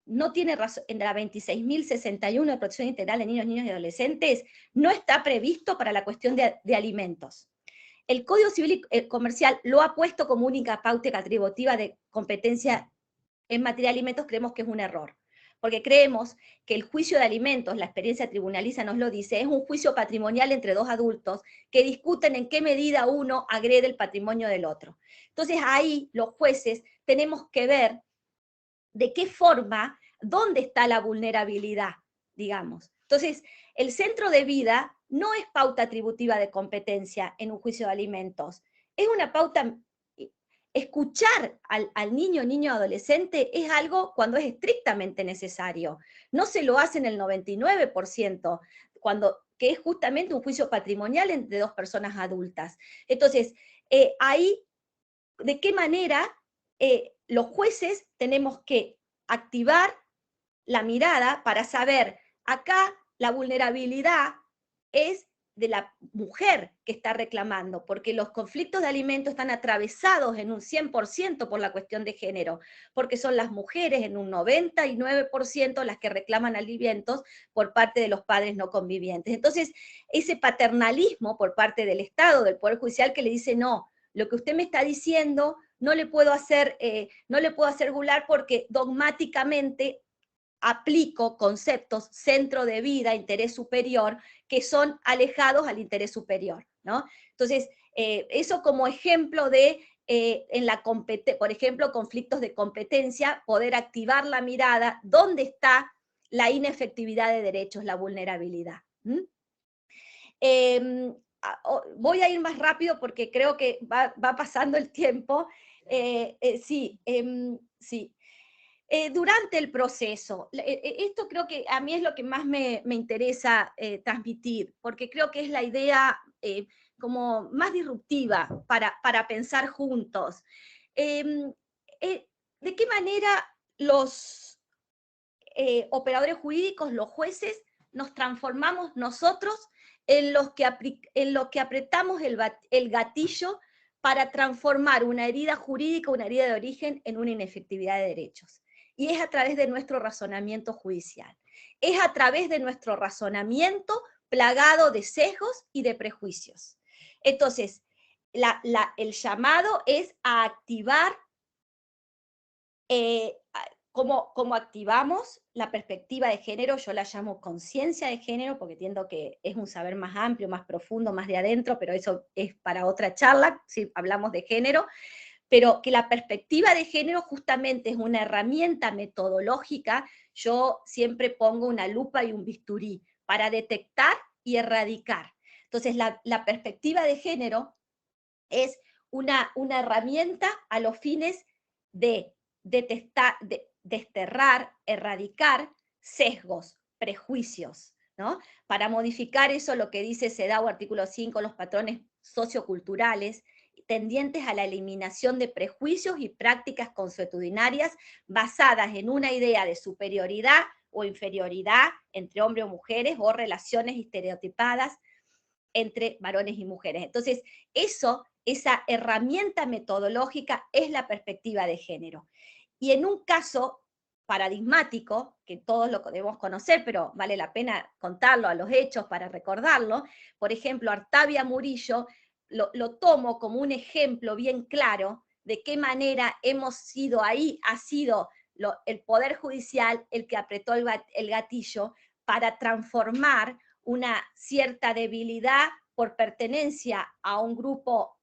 no tiene razón, en la 26.061 de protección integral de niños, niñas y adolescentes, no está previsto para la cuestión de alimentos. El Código Civil y Comercial lo ha puesto como única pauta atributiva de competencia en materia de alimentos. Creemos que es un error, porque creemos que el juicio de alimentos, la experiencia tribunaliza nos lo dice, es un juicio patrimonial entre dos adultos que discuten en qué medida uno agrede el patrimonio del otro. Entonces ahí los jueces tenemos que ver de qué forma, dónde está la vulnerabilidad, digamos. Entonces, el centro de vida no es pauta atributiva de competencia en un juicio de alimentos, es una pauta. Escuchar al niño adolescente es algo cuando es estrictamente necesario. No se lo hace en el 99%, que es justamente un juicio patrimonial entre dos personas adultas. Entonces, ahí, ¿de qué manera los jueces tenemos que activar la mirada para saber, acá la vulnerabilidad es de la mujer que está reclamando, porque los conflictos de alimentos están atravesados en un 100% por la cuestión de género, porque son las mujeres en un 99% las que reclaman alimentos por parte de los padres no convivientes. Entonces, ese paternalismo por parte del Estado, del Poder Judicial, que le dice, no, lo que usted me está diciendo no le puedo hacer gular porque dogmáticamente aplico conceptos centro de vida, interés superior, que son alejados al interés superior, ¿no? Entonces, eso como ejemplo de, por ejemplo, conflictos de competencia, poder activar la mirada, ¿dónde está la inefectividad de derechos, la vulnerabilidad? Voy a ir más rápido porque creo que va pasando el tiempo. Sí. Durante el proceso, esto creo que a mí es lo que más me interesa transmitir, porque creo que es la idea como más disruptiva para pensar juntos. ¿De qué manera los operadores jurídicos, los jueces, nos transformamos nosotros en los que apretamos el gatillo para transformar una herida jurídica, una herida de origen, en una inefectividad de derechos? Y es a través de nuestro razonamiento judicial. Es a través de nuestro razonamiento plagado de sesgos y de prejuicios. Entonces, el llamado es a activar, como activamos la perspectiva de género. Yo la llamo conciencia de género, porque entiendo que es un saber más amplio, más profundo, más de adentro, pero eso es para otra charla, si hablamos de género. Pero que la perspectiva de género justamente es una herramienta metodológica. Yo siempre pongo una lupa y un bisturí para detectar y erradicar. Entonces, la perspectiva de género es una herramienta a los fines de desterrar, erradicar sesgos, prejuicios, ¿no? Para modificar eso, lo que dice CEDAW, artículo 5, los patrones socioculturales, tendientes a la eliminación de prejuicios y prácticas consuetudinarias basadas en una idea de superioridad o inferioridad entre hombres o mujeres, o relaciones estereotipadas entre varones y mujeres. Entonces, esa herramienta metodológica es la perspectiva de género. Y en un caso paradigmático, que todos lo debemos conocer, pero vale la pena contarlo a los hechos para recordarlo, por ejemplo, Artavia Murillo, lo tomo como un ejemplo bien claro de qué manera hemos sido ahí, ha sido el Poder Judicial el que apretó el gatillo para transformar una cierta debilidad por pertenencia a un grupo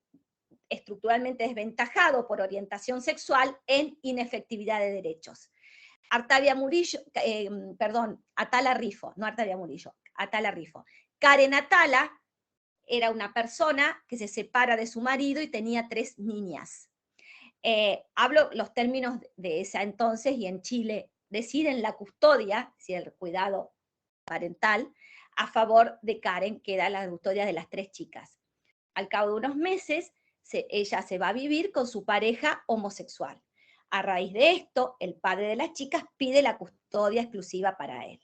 estructuralmente desventajado por orientación sexual en inefectividad de derechos. Artavia Murillo, Atala Rifo, no Artavia Murillo, Atala Rifo. Karen Atala era una persona que se separa de su marido y tenía 3 niñas. Hablo los términos de esa entonces, y en Chile deciden la custodia, es decir, el cuidado parental, a favor de Karen, que era la custodia de las 3 chicas. Al cabo de unos meses, ella se va a vivir con su pareja homosexual. A raíz de esto, el padre de las chicas pide la custodia exclusiva para él.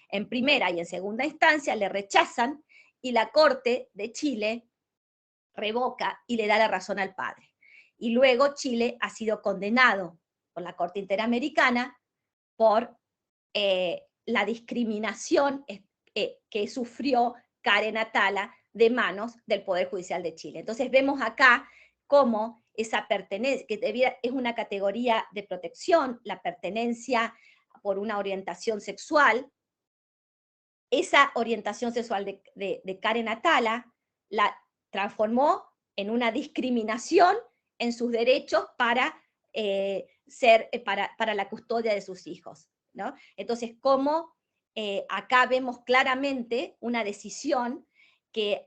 En primera y en segunda instancia le rechazan, y la Corte de Chile revoca y le da la razón al padre. Y luego Chile ha sido condenado por la Corte Interamericana por la discriminación que sufrió Karen Atala de manos del Poder Judicial de Chile. Entonces vemos acá cómo esa pertenencia, que es una categoría de protección, la pertenencia por una orientación sexual, esa orientación sexual de Karen Atala la transformó en una discriminación en sus derechos para la custodia de sus hijos, ¿no? Entonces, cómo acá vemos claramente una decisión que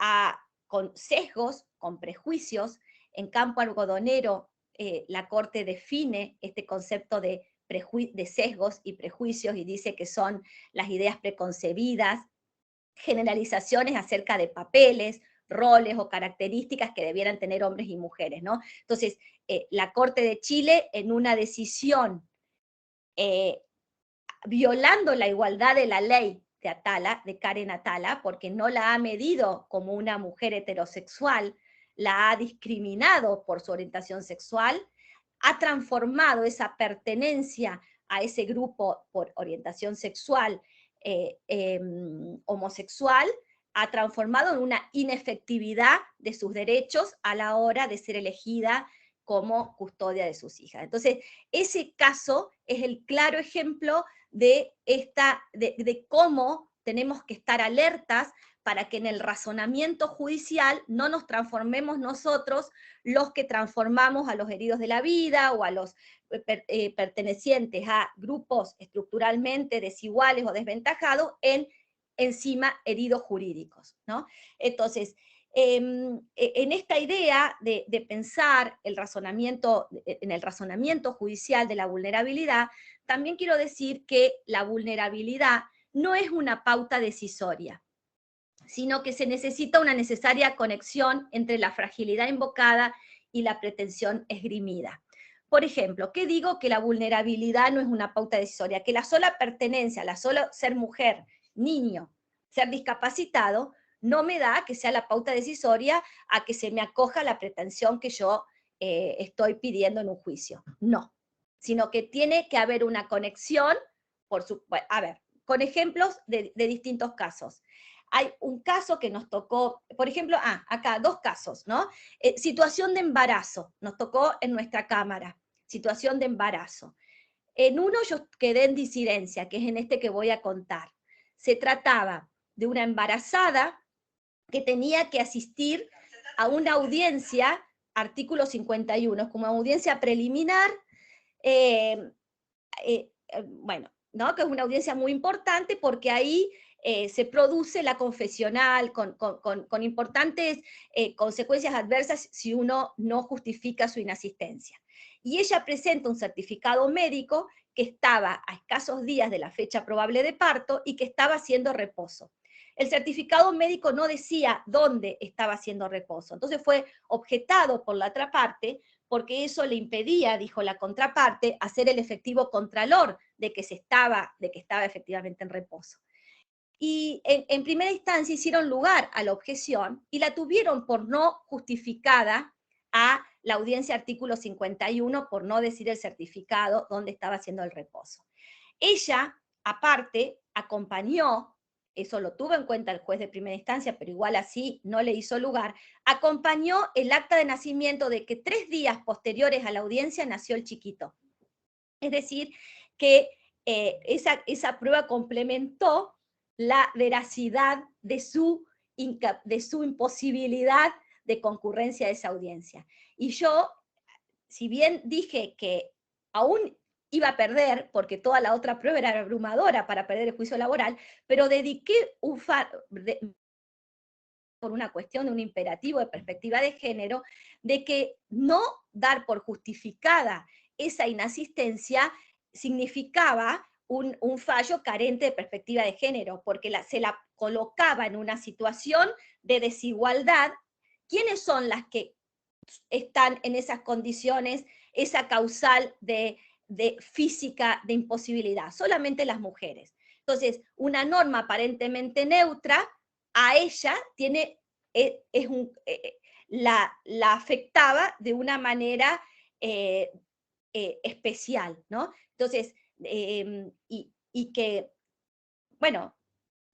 con sesgos, con prejuicios, en campo algodonero, la Corte define este concepto de sesgos y prejuicios y dice que son las ideas preconcebidas, generalizaciones acerca de papeles, roles o características que debieran tener hombres y mujeres, ¿no? Entonces, la Corte de Chile, en una decisión violando la igualdad de la ley de Karen Atala, porque no la ha medido como una mujer heterosexual, la ha discriminado por su orientación sexual, ha transformado esa pertenencia a ese grupo por orientación sexual homosexual, ha transformado en una inefectividad de sus derechos a la hora de ser elegida como custodia de sus hijas. Entonces, ese caso es el claro ejemplo de cómo tenemos que estar alertas para que en el razonamiento judicial no nos transformemos nosotros los que transformamos a los heridos de la vida o a los pertenecientes a grupos estructuralmente desiguales o desventajados en encima heridos jurídicos, ¿no? Entonces, en esta idea de pensar en el razonamiento judicial de la vulnerabilidad, también quiero decir que la vulnerabilidad no es una pauta decisoria, sino que se necesita una necesaria conexión entre la fragilidad invocada y la pretensión esgrimida. Por ejemplo, ¿qué digo que la vulnerabilidad no es una pauta decisoria? Que la sola pertenencia, la sola ser mujer, niño, ser discapacitado, no me da que sea la pauta decisoria a que se me acoja la pretensión que yo estoy pidiendo en un juicio. No, sino que tiene que haber una conexión, con ejemplos de distintos casos. Hay un caso que nos tocó, por ejemplo, acá 2 casos, ¿no? Situación de embarazo, nos tocó en nuestra cámara, situación de embarazo. En uno yo quedé en disidencia, que es en este que voy a contar. Se trataba de una embarazada que tenía que asistir a una audiencia, artículo 51, como audiencia preliminar, bueno, ¿no? Que es una audiencia muy importante porque ahí se produce la confesional con importantes consecuencias adversas si uno no justifica su inasistencia. Y ella presenta un certificado médico que estaba a escasos días de la fecha probable de parto y que estaba haciendo reposo. el certificado médico no decía dónde estaba haciendo reposo. Entonces fue objetado por la otra parte, porque eso le impedía, dijo la contraparte, hacer el efectivo contralor de que estaba efectivamente en reposo. Y en primera instancia hicieron lugar a la objeción y la tuvieron por no justificada a la audiencia artículo 51 por no decir el certificado donde estaba haciendo el reposo. Ella, aparte, acompañó, eso lo tuvo en cuenta el juez de primera instancia, pero igual así no le hizo lugar, acompañó el acta de nacimiento de que 3 días posteriores a la audiencia nació el chiquito. Es decir, que esa prueba complementó la veracidad de su imposibilidad de concurrencia a esa audiencia. Y yo, si bien dije que aún iba a perder, porque toda la otra prueba era abrumadora para perder el juicio laboral, pero dediqué por una cuestión de un imperativo de perspectiva de género, de que no dar por justificada esa inasistencia significaba un fallo carente de perspectiva de género, porque se la colocaba en una situación de desigualdad. ¿Quiénes son las que están en esas condiciones, esa causal de física de imposibilidad? Solamente las mujeres. Entonces, una norma aparentemente neutra a ella la afectaba de una manera especial, ¿no? Entonces, y que, bueno,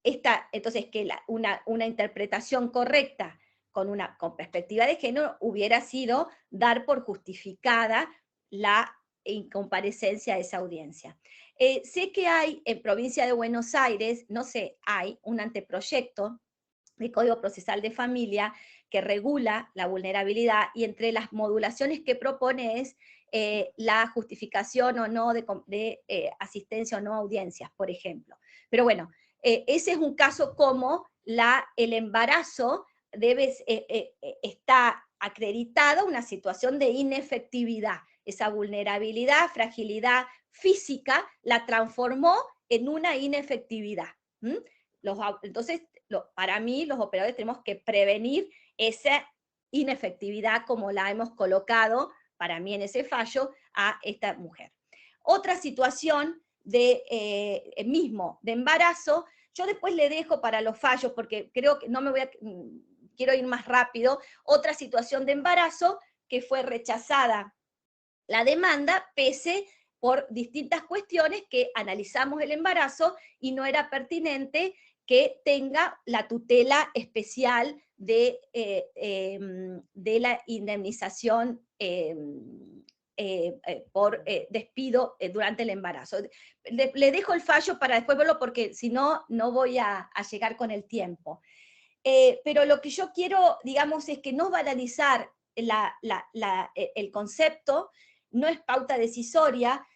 entonces que una interpretación correcta con perspectiva de género hubiera sido dar por justificada la incomparecencia a esa audiencia. Sé que hay en provincia de Buenos Aires, no sé, hay un anteproyecto de Código Procesal de Familia que regula la vulnerabilidad, y entre las modulaciones que propone es la justificación o no de asistencia o no a audiencias, por ejemplo. Pero bueno, ese es un caso como el embarazo está acreditada una situación de inefectividad. Esa vulnerabilidad, fragilidad física, la transformó en una inefectividad. Entonces, para mí, los operadores tenemos que prevenir esa inefectividad como la hemos colocado, para mí en ese fallo, a esta mujer. Otra situación de embarazo, yo después le dejo para los fallos, porque creo que quiero ir más rápido. Otra situación de embarazo que fue rechazada la demanda, pese por distintas cuestiones que analizamos el embarazo y no era pertinente que tenga la tutela especial de la indemnización por despido durante el embarazo. Le dejo el fallo para después verlo, porque si no, no voy a llegar con el tiempo. Pero lo que yo quiero, digamos, es que no banalizar el concepto, no es pauta decisoria.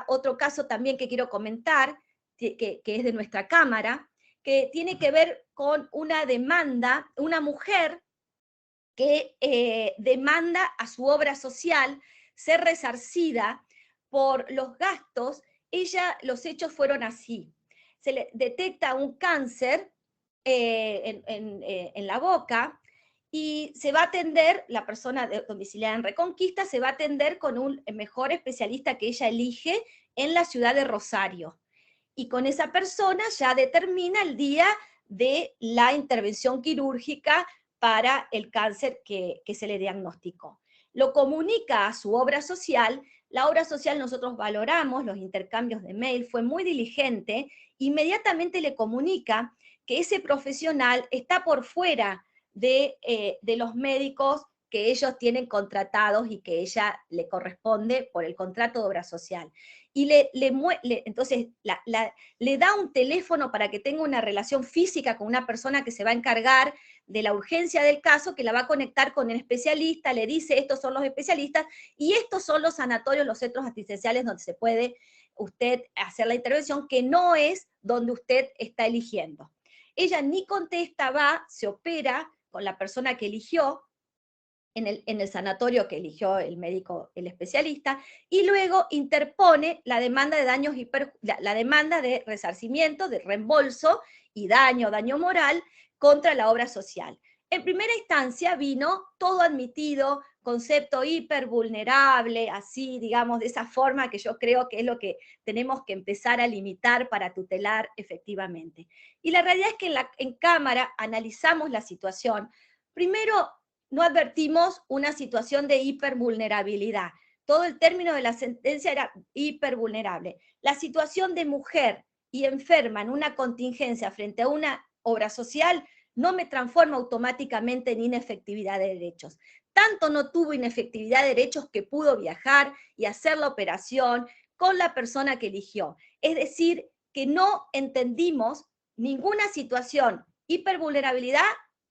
Otro caso también que quiero comentar, que es de nuestra Cámara, que tiene que ver con una demanda, una mujer que demanda a su obra social ser resarcida por los gastos. Los hechos fueron así. Se le detecta un cáncer en la boca, y se va a atender, la persona domiciliada en Reconquista, se va a atender con un mejor especialista que ella elige en la ciudad de Rosario. Y con esa persona ya determina el día de la intervención quirúrgica para el cáncer que se le diagnosticó. Lo comunica a su obra social. La obra social, nosotros valoramos los intercambios de mail, fue muy diligente, inmediatamente le comunica que ese profesional está por fuera de los médicos que ellos tienen contratados y que ella le corresponde por el contrato de obra social. Y entonces le da un teléfono para que tenga una relación física con una persona que se va a encargar de la urgencia del caso, que la va a conectar con el especialista, le dice estos son los especialistas y estos son los sanatorios, los centros asistenciales donde se puede usted hacer la intervención, que no es donde usted está eligiendo. Ella ni contesta, va, se opera con la persona que eligió, en el sanatorio que eligió el médico, el especialista, y luego interpone la demanda de daños la demanda de resarcimiento, de reembolso y daño moral contra la obra social. En primera instancia vino todo admitido, concepto hipervulnerable, así, digamos, de esa forma que yo creo que es lo que tenemos que empezar a limitar para tutelar efectivamente. Y la realidad es que en Cámara analizamos la situación. Primero, no advertimos una situación de hipervulnerabilidad. Todo el término de la sentencia era hipervulnerable. La situación de mujer y enferma en una contingencia frente a una obra social no me transforma automáticamente en inefectividad de derechos. Tanto no tuvo inefectividad de derechos que pudo viajar y hacer la operación con la persona que eligió. Es decir, que no entendimos ninguna situación, hipervulnerabilidad,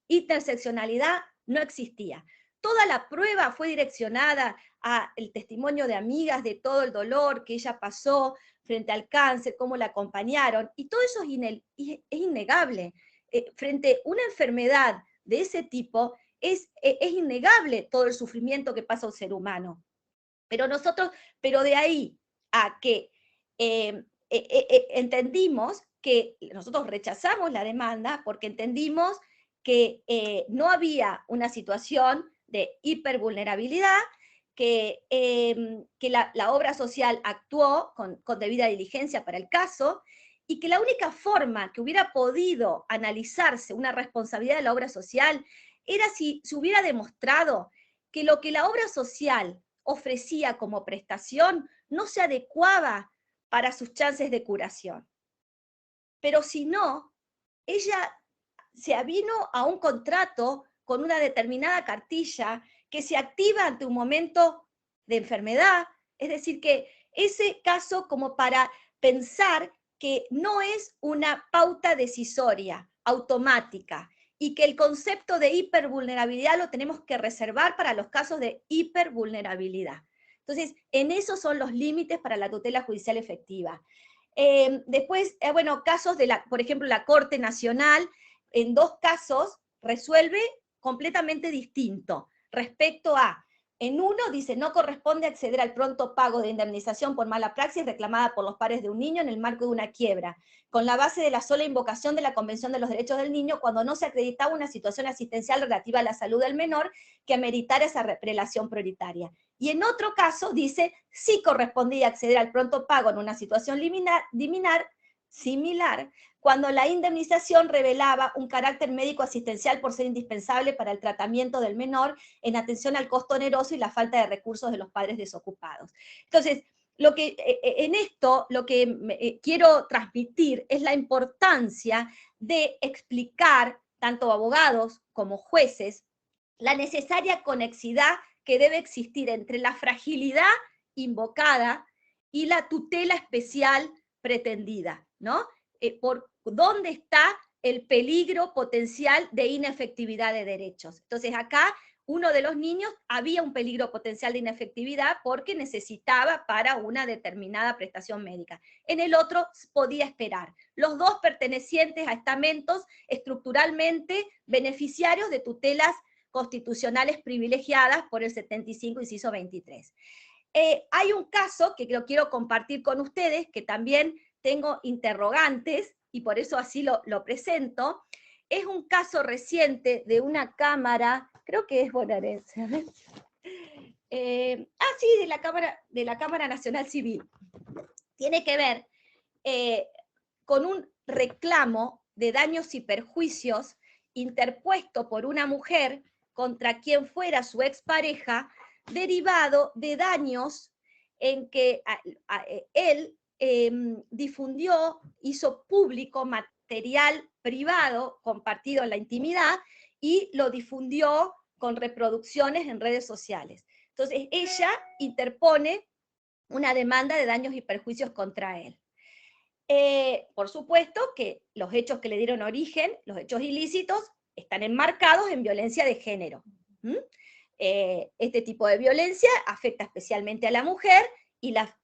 interseccionalidad, no existía. Toda la prueba fue direccionada al testimonio de amigas de todo el dolor que ella pasó frente al cáncer, cómo la acompañaron, y todo eso es innegable. Frente a una enfermedad de ese tipo, es innegable todo el sufrimiento que pasa un ser humano. Pero de ahí a que entendimos que nosotros rechazamos la demanda porque entendimos que no había una situación de hipervulnerabilidad, que la obra social actuó con debida diligencia para el caso, y que la única forma que hubiera podido analizarse una responsabilidad de la obra social era si se hubiera demostrado que lo que la obra social ofrecía como prestación no se adecuaba para sus chances de curación. Pero si no, ella se avino a un contrato con una determinada cartilla que se activa ante un momento de enfermedad, es decir, que ese caso como para pensar que no es una pauta decisoria, automática, y que el concepto de hipervulnerabilidad lo tenemos que reservar para los casos de hipervulnerabilidad. Entonces, en esos son los límites para la tutela judicial efectiva. Después, bueno, casos por ejemplo, la Corte Nacional, en 2 casos resuelve completamente distinto respecto a, en uno dice, no corresponde acceder al pronto pago de indemnización por mala praxis reclamada por los padres de un niño en el marco de una quiebra, con la base de la sola invocación de la Convención de los Derechos del Niño cuando no se acreditaba una situación asistencial relativa a la salud del menor que ameritara esa prelación prioritaria. Y en otro caso dice, sí correspondía acceder al pronto pago en una situación similar, cuando la indemnización revelaba un carácter médico asistencial por ser indispensable para el tratamiento del menor en atención al costo oneroso y la falta de recursos de los padres desocupados. Entonces, en esto lo que quiero transmitir es la importancia de explicar, tanto abogados como jueces, la necesaria conexidad que debe existir entre la fragilidad invocada y la tutela especial pretendida, ¿no? Por dónde está el peligro potencial de inefectividad de derechos. Entonces acá uno de los niños había un peligro potencial de inefectividad porque necesitaba para una determinada prestación médica. En el otro podía esperar. Los dos pertenecientes a estamentos estructuralmente beneficiarios de tutelas constitucionales privilegiadas por el 75, inciso 23. Hay un caso que lo quiero compartir con ustedes, que también tengo interrogantes, y por eso así lo presento. Es un caso reciente de una cámara, creo que es bonaerense, sí, de la Cámara Nacional Civil. Tiene que ver con un reclamo de daños y perjuicios interpuesto por una mujer contra quien fuera su expareja, derivado de daños en que él difundió, hizo público material privado compartido en la intimidad y lo difundió con reproducciones en redes sociales. Entonces ella interpone una demanda de daños y perjuicios contra él. Por supuesto que los hechos que le dieron origen, los hechos ilícitos, están enmarcados en violencia de género. Este tipo de violencia afecta especialmente a la mujer,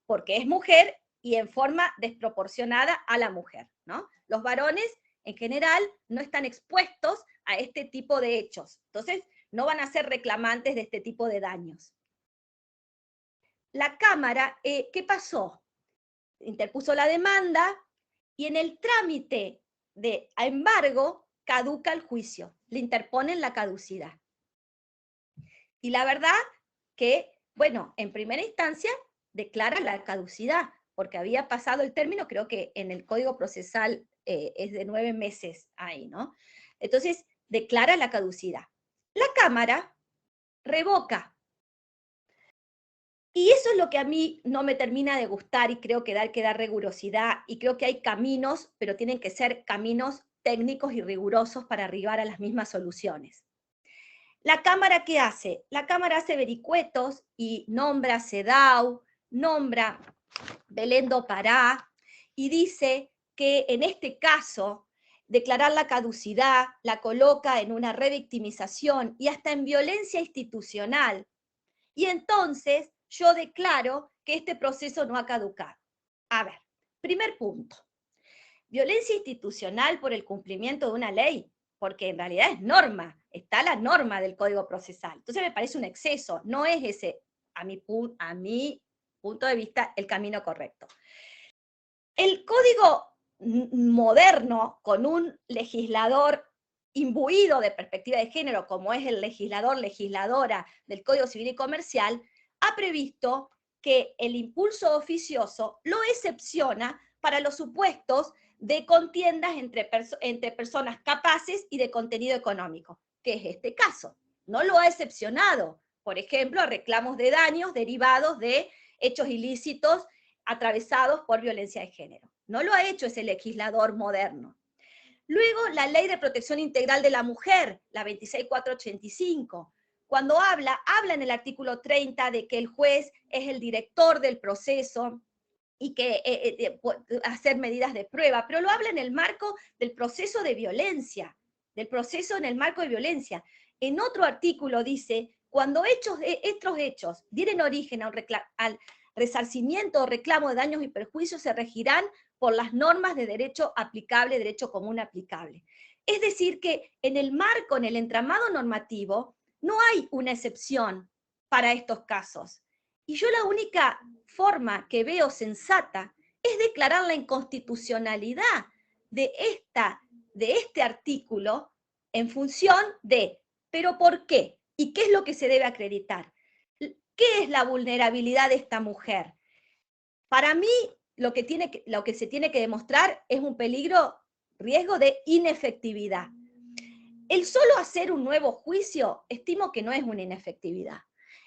porque es mujer y en forma desproporcionada a la mujer, ¿no? Los varones, en general, no están expuestos a este tipo de hechos. Entonces, no van a ser reclamantes de este tipo de daños. La Cámara, ¿qué pasó? Interpuso la demanda y en el trámite de embargo caduca el juicio, le interponen la caducidad. Y la verdad que, bueno, en primera instancia declara la caducidad, porque había pasado el término, creo que en el Código Procesal es de 9 meses ahí, ¿no? Entonces, declara la caducidad. La Cámara revoca. Y eso es lo que a mí no me termina de gustar y creo que hay que dar rigurosidad y creo que hay caminos, pero tienen que ser caminos técnicos y rigurosos para arribar a las mismas soluciones. ¿La Cámara qué hace? La Cámara hace vericuetos y nombra CEDAW, nombra Belén do Pará y dice que en este caso declarar la caducidad la coloca en una revictimización y hasta en violencia institucional. Y entonces yo declaro que este proceso no ha caducado. A ver, primer punto. Violencia institucional por el cumplimiento de una ley, porque en realidad es norma, está la norma del Código Procesal. Entonces me parece un exceso, no es ese, a mi punto de vista, el camino correcto. El Código moderno, con un legislador imbuido de perspectiva de género, como es el legisladora del Código Civil y Comercial, ha previsto que el impulso oficioso lo excepciona para los supuestos de contiendas entre personas capaces y de contenido económico, que es este caso. No lo ha excepcionado, por ejemplo, a reclamos de daños derivados de hechos ilícitos atravesados por violencia de género. No lo ha hecho ese legislador moderno. Luego, la Ley de Protección Integral de la Mujer, la 26485, cuando habla en el artículo 30 de que el juez es el director del proceso y que hacer medidas de prueba, pero lo habla en el marco del proceso de violencia, del proceso en el marco de violencia. En otro artículo dice, cuando estos hechos dieren origen al resarcimiento o reclamo de daños y perjuicios, se regirán por las normas de derecho aplicable, derecho común aplicable. Es decir, que en el marco, en el entramado normativo, no hay una excepción para estos casos. Y yo la única forma que veo sensata es declarar la inconstitucionalidad de este artículo en función de, ¿pero por qué? ¿Y qué es lo que se debe acreditar? ¿Qué es la vulnerabilidad de esta mujer? Para mí, lo que se tiene que demostrar es un riesgo de inefectividad. El solo hacer un nuevo juicio, estimo que no es una inefectividad.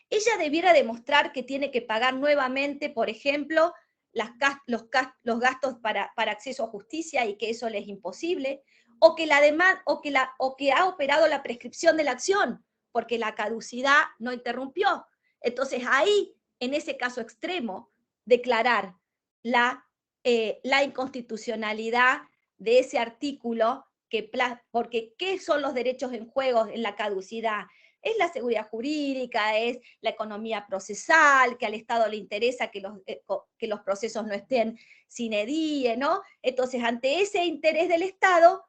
Ella debiera demostrar que tiene que pagar nuevamente, por ejemplo, los gastos para acceso a justicia y que eso le es imposible, o que ha operado la prescripción de la acción, porque la caducidad no interrumpió. Entonces ahí, en ese caso extremo, declarar la inconstitucionalidad de ese artículo, porque ¿qué son los derechos en juego en la caducidad? Es la seguridad jurídica, es la economía procesal, que al Estado le interesa que los procesos no estén sine die, ¿no? Entonces, ante ese interés del Estado,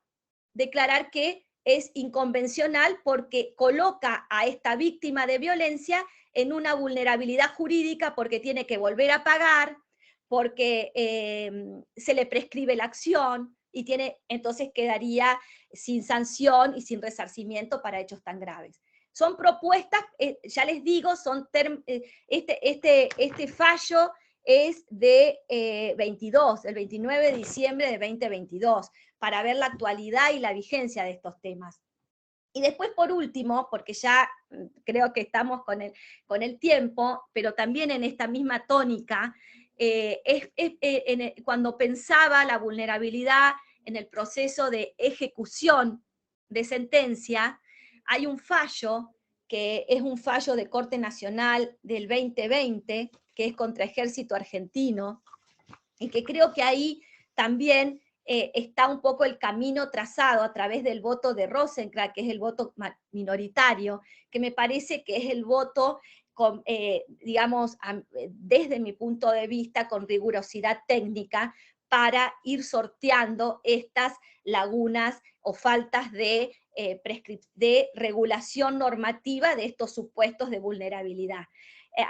declarar que es inconvencional porque coloca a esta víctima de violencia en una vulnerabilidad jurídica porque tiene que volver a pagar, porque se le prescribe la acción, y entonces quedaría sin sanción y sin resarcimiento para hechos tan graves. Son propuestas, ya les digo, este fallo es de el 29 de diciembre de 2022, para ver la actualidad y la vigencia de estos temas. Y después, por último, porque ya creo que estamos con el tiempo, pero también en esta misma tónica, cuando pensaba la vulnerabilidad en el proceso de ejecución de sentencia, hay un fallo que es un fallo de Corte Nacional del 2020, que es contra Ejército Argentino, y que creo que ahí también está un poco el camino trazado a través del voto de Rosenkrantz, que es el voto minoritario, que me parece que es el voto, digamos, desde mi punto de vista, con rigurosidad técnica, para ir sorteando estas lagunas o faltas de de regulación normativa de estos supuestos de vulnerabilidad.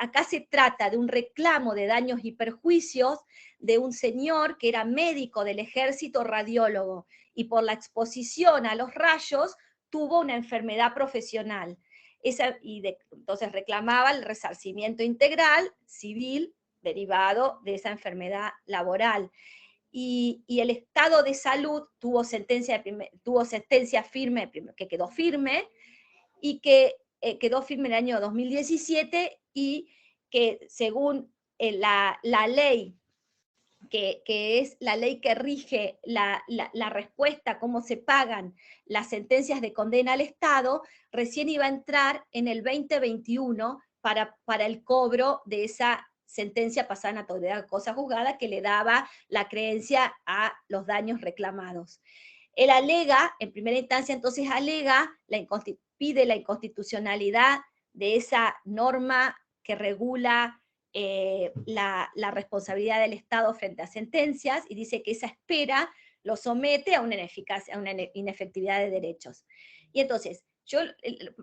Acá se trata de un reclamo de daños y perjuicios de un señor que era médico del ejército, radiólogo, y por la exposición a los rayos tuvo una enfermedad profesional. Entonces reclamaba el resarcimiento integral civil derivado de esa enfermedad laboral. Y el estado de salud tuvo sentencia firme, que quedó firme, y que quedó firme en el año 2017, y que según la ley, que es la ley que rige la respuesta, cómo se pagan las sentencias de condena al Estado, recién iba a entrar en el 2021 para el cobro de esa sentencia pasada en autoridad cosa juzgada que le daba la creencia a los daños reclamados. Él alega, en primera instancia entonces pide la inconstitucionalidad de esa norma que regula la responsabilidad del Estado frente a sentencias, y dice que esa espera lo somete a una inefectividad de derechos. Y entonces, yo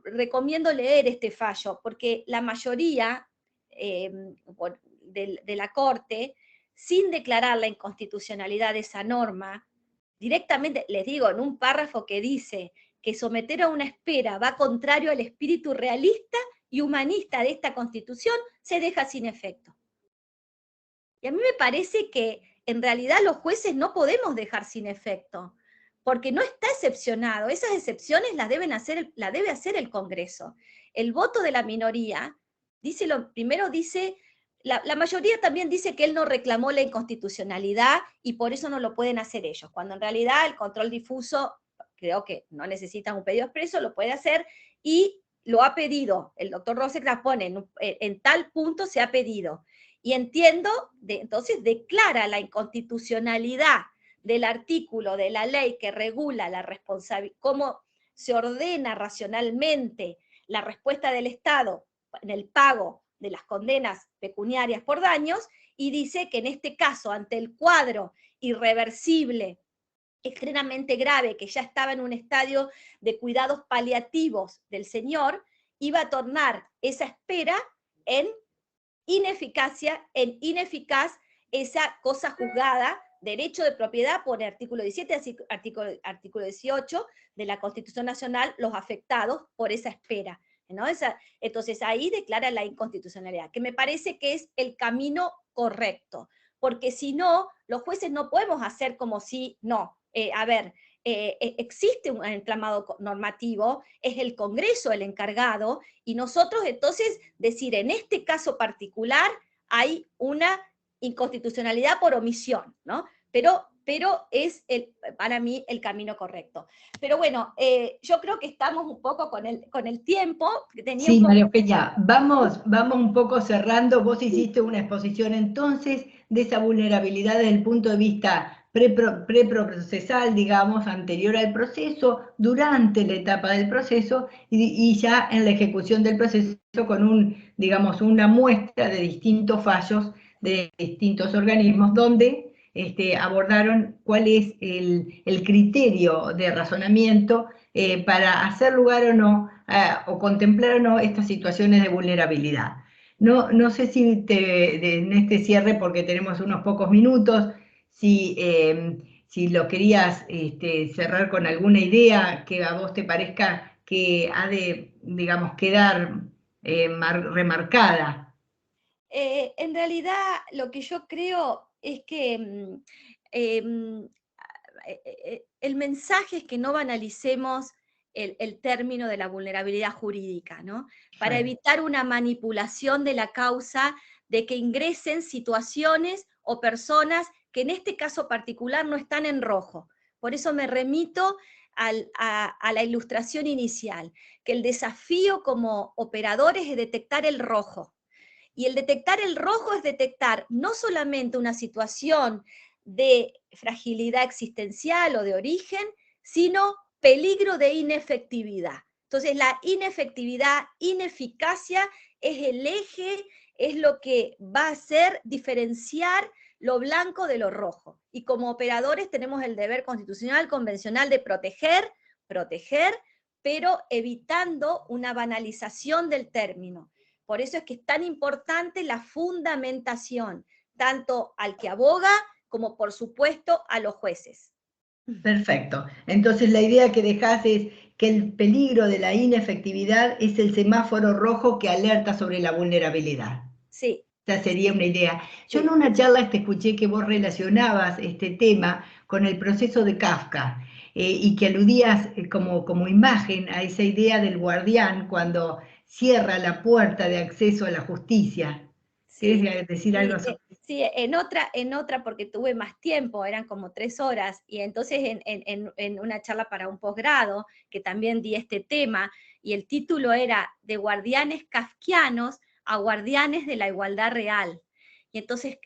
recomiendo leer este fallo, porque la mayoría de la Corte, sin declarar la inconstitucionalidad de esa norma, directamente, les digo, en un párrafo que dice que someter a una espera va contrario al espíritu realista y humanista de esta Constitución, se deja sin efecto. Y a mí me parece que en realidad los jueces no podemos dejar sin efecto, porque no está excepcionado. Esas excepciones las debe hacer el Congreso. El voto de la minoría, la mayoría también dice que él no reclamó la inconstitucionalidad y por eso no lo pueden hacer ellos, cuando en realidad el control difuso, creo que no necesita un pedido expreso, lo puede hacer, y lo ha pedido, el doctor Rosecrans pone en tal punto se ha pedido, y entiendo, entonces declara la inconstitucionalidad del artículo de la ley que regula la responsabilidad, cómo se ordena racionalmente la respuesta del Estado en el pago de las condenas pecuniarias por daños, y dice que en este caso, ante el cuadro irreversible, extremadamente grave, que ya estaba en un estadio de cuidados paliativos del señor, iba a tornar esa espera en ineficaz esa cosa juzgada, derecho de propiedad, por el artículo 17, artículo 18 de la Constitución Nacional, los afectados por esa espera, ¿no? Entonces ahí declara la inconstitucionalidad, que me parece que es el camino correcto, porque si no, los jueces no podemos hacer como si, no, existe un entramado normativo, es el Congreso el encargado, y nosotros entonces decir, en este caso particular hay una inconstitucionalidad por omisión, ¿no? Pero es para mí el camino correcto. Pero bueno, yo creo que estamos un poco con el tiempo. Sí, María Eugenia, vamos un poco cerrando. Vos hiciste una exposición entonces de esa vulnerabilidad desde el punto de vista preprocesal, digamos, anterior al proceso, durante la etapa del proceso y ya en la ejecución del proceso con digamos, una muestra de distintos fallos de distintos organismos donde abordaron cuál es el criterio de razonamiento para hacer lugar o no, o contemplar o no estas situaciones de vulnerabilidad. No sé si en este cierre, porque tenemos unos pocos minutos, si lo querías cerrar con alguna idea que a vos te parezca que ha de, digamos, quedar remarcada. En realidad, lo que yo creo es que el mensaje es que no banalicemos el término de la vulnerabilidad jurídica, ¿no? Para evitar una manipulación de la causa, de que ingresen situaciones o personas que en este caso particular no están en rojo. Por eso me remito a la ilustración inicial, que el desafío como operadores es detectar el rojo. Y el detectar el rojo es detectar no solamente una situación de fragilidad existencial o de origen, sino peligro de inefectividad. Entonces la inefectividad, ineficacia es el eje, es lo que va a hacer diferenciar lo blanco de lo rojo. Y como operadores tenemos el deber constitucional, convencional de proteger, pero evitando una banalización del término. Por eso es que es tan importante la fundamentación, tanto al que aboga como, por supuesto, a los jueces. Perfecto. Entonces la idea que dejás es que el peligro de la inefectividad es el semáforo rojo que alerta sobre la vulnerabilidad. Sí. Esa sería una idea. Yo Sí. en una charla te escuché que vos relacionabas este tema con el proceso de Kafka y que aludías como imagen a esa idea del guardián cuando cierra la puerta de acceso a la justicia. Sí. ¿Querés decir algo sobre eso? Sí, en otra, porque tuve más tiempo, eran como 3 horas, y entonces en una charla para un posgrado, que también di este tema, y el título era De guardianes kafkianos a guardianes de la igualdad real. Y entonces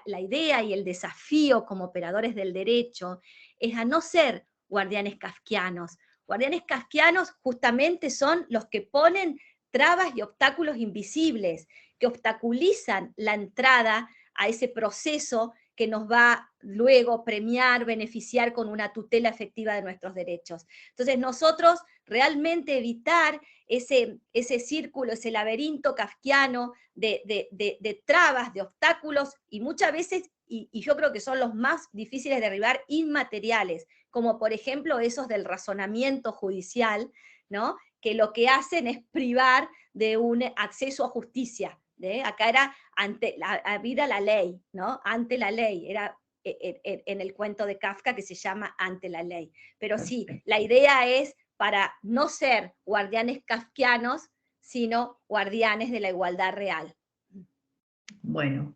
la idea y el desafío como operadores del derecho es a no ser guardianes kafkianos. Guardianes kafkianos justamente son los que ponen trabas y obstáculos invisibles, que obstaculizan la entrada a ese proceso que nos va luego premiar, beneficiar con una tutela efectiva de nuestros derechos. Entonces nosotros realmente evitar ese círculo, ese laberinto kafkiano de trabas, de obstáculos, y muchas veces, y yo creo que son los más difíciles de derribar, inmateriales, como por ejemplo esos del razonamiento judicial, ¿no? Que lo que hacen es privar de un acceso a justicia. Acá era ante la vida la ley, ¿no? Ante la ley, era en el cuento de Kafka que se llama Ante la ley. Pero sí, la idea es para no ser guardianes kafkianos, sino guardianes de la igualdad real. Bueno,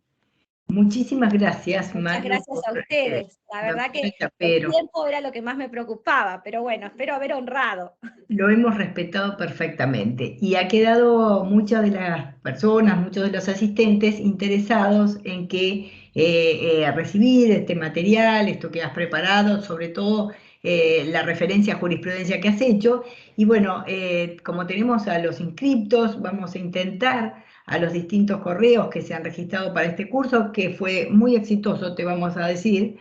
muchísimas gracias, Muchas Mario. gracias a ustedes. La verdad que el tiempo era lo que más me preocupaba, pero bueno, espero haber honrado. Lo hemos respetado perfectamente y ha quedado muchas de las personas, muchos de los asistentes interesados en que recibir este material, esto que has preparado, sobre todo la referencia a jurisprudencia que has hecho. Y bueno, como tenemos a los inscriptos, vamos a intentar a los distintos correos que se han registrado para este curso, que fue muy exitoso, te vamos a decir,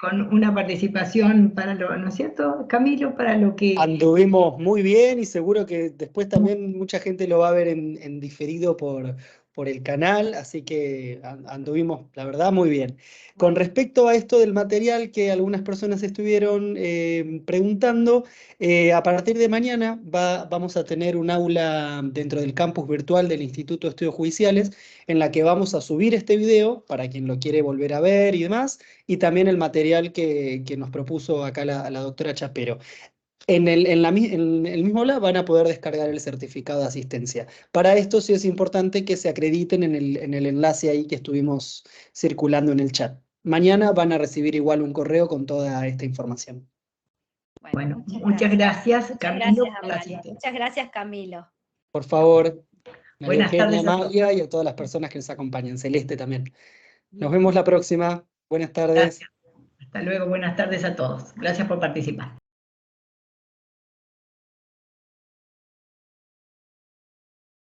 con una participación para lo, ¿no es cierto, Camilo? Para lo que... Anduvimos muy bien y seguro que después también mucha gente lo va a ver en diferido por el canal, así que anduvimos, la verdad, muy bien. Con respecto a esto del material que algunas personas estuvieron preguntando, a partir de mañana vamos a tener un aula dentro del campus virtual del Instituto de Estudios Judiciales en la que vamos a subir este video para quien lo quiere volver a ver y demás, y también el material que nos propuso acá la doctora Chapero. En el mismo lab van a poder descargar el certificado de asistencia. Para esto sí es importante que se acrediten en el enlace ahí que estuvimos circulando en el chat. Mañana van a recibir igual un correo con toda esta información. Bueno, muchas gracias, Camilo. Muchas gracias, Camilo. Por favor, María Buenas Eugenia, tardes a todos. María y a todas las personas que nos acompañan. Celeste también. Nos vemos la próxima. Buenas tardes. Gracias. Hasta luego, buenas tardes a todos. Gracias por participar.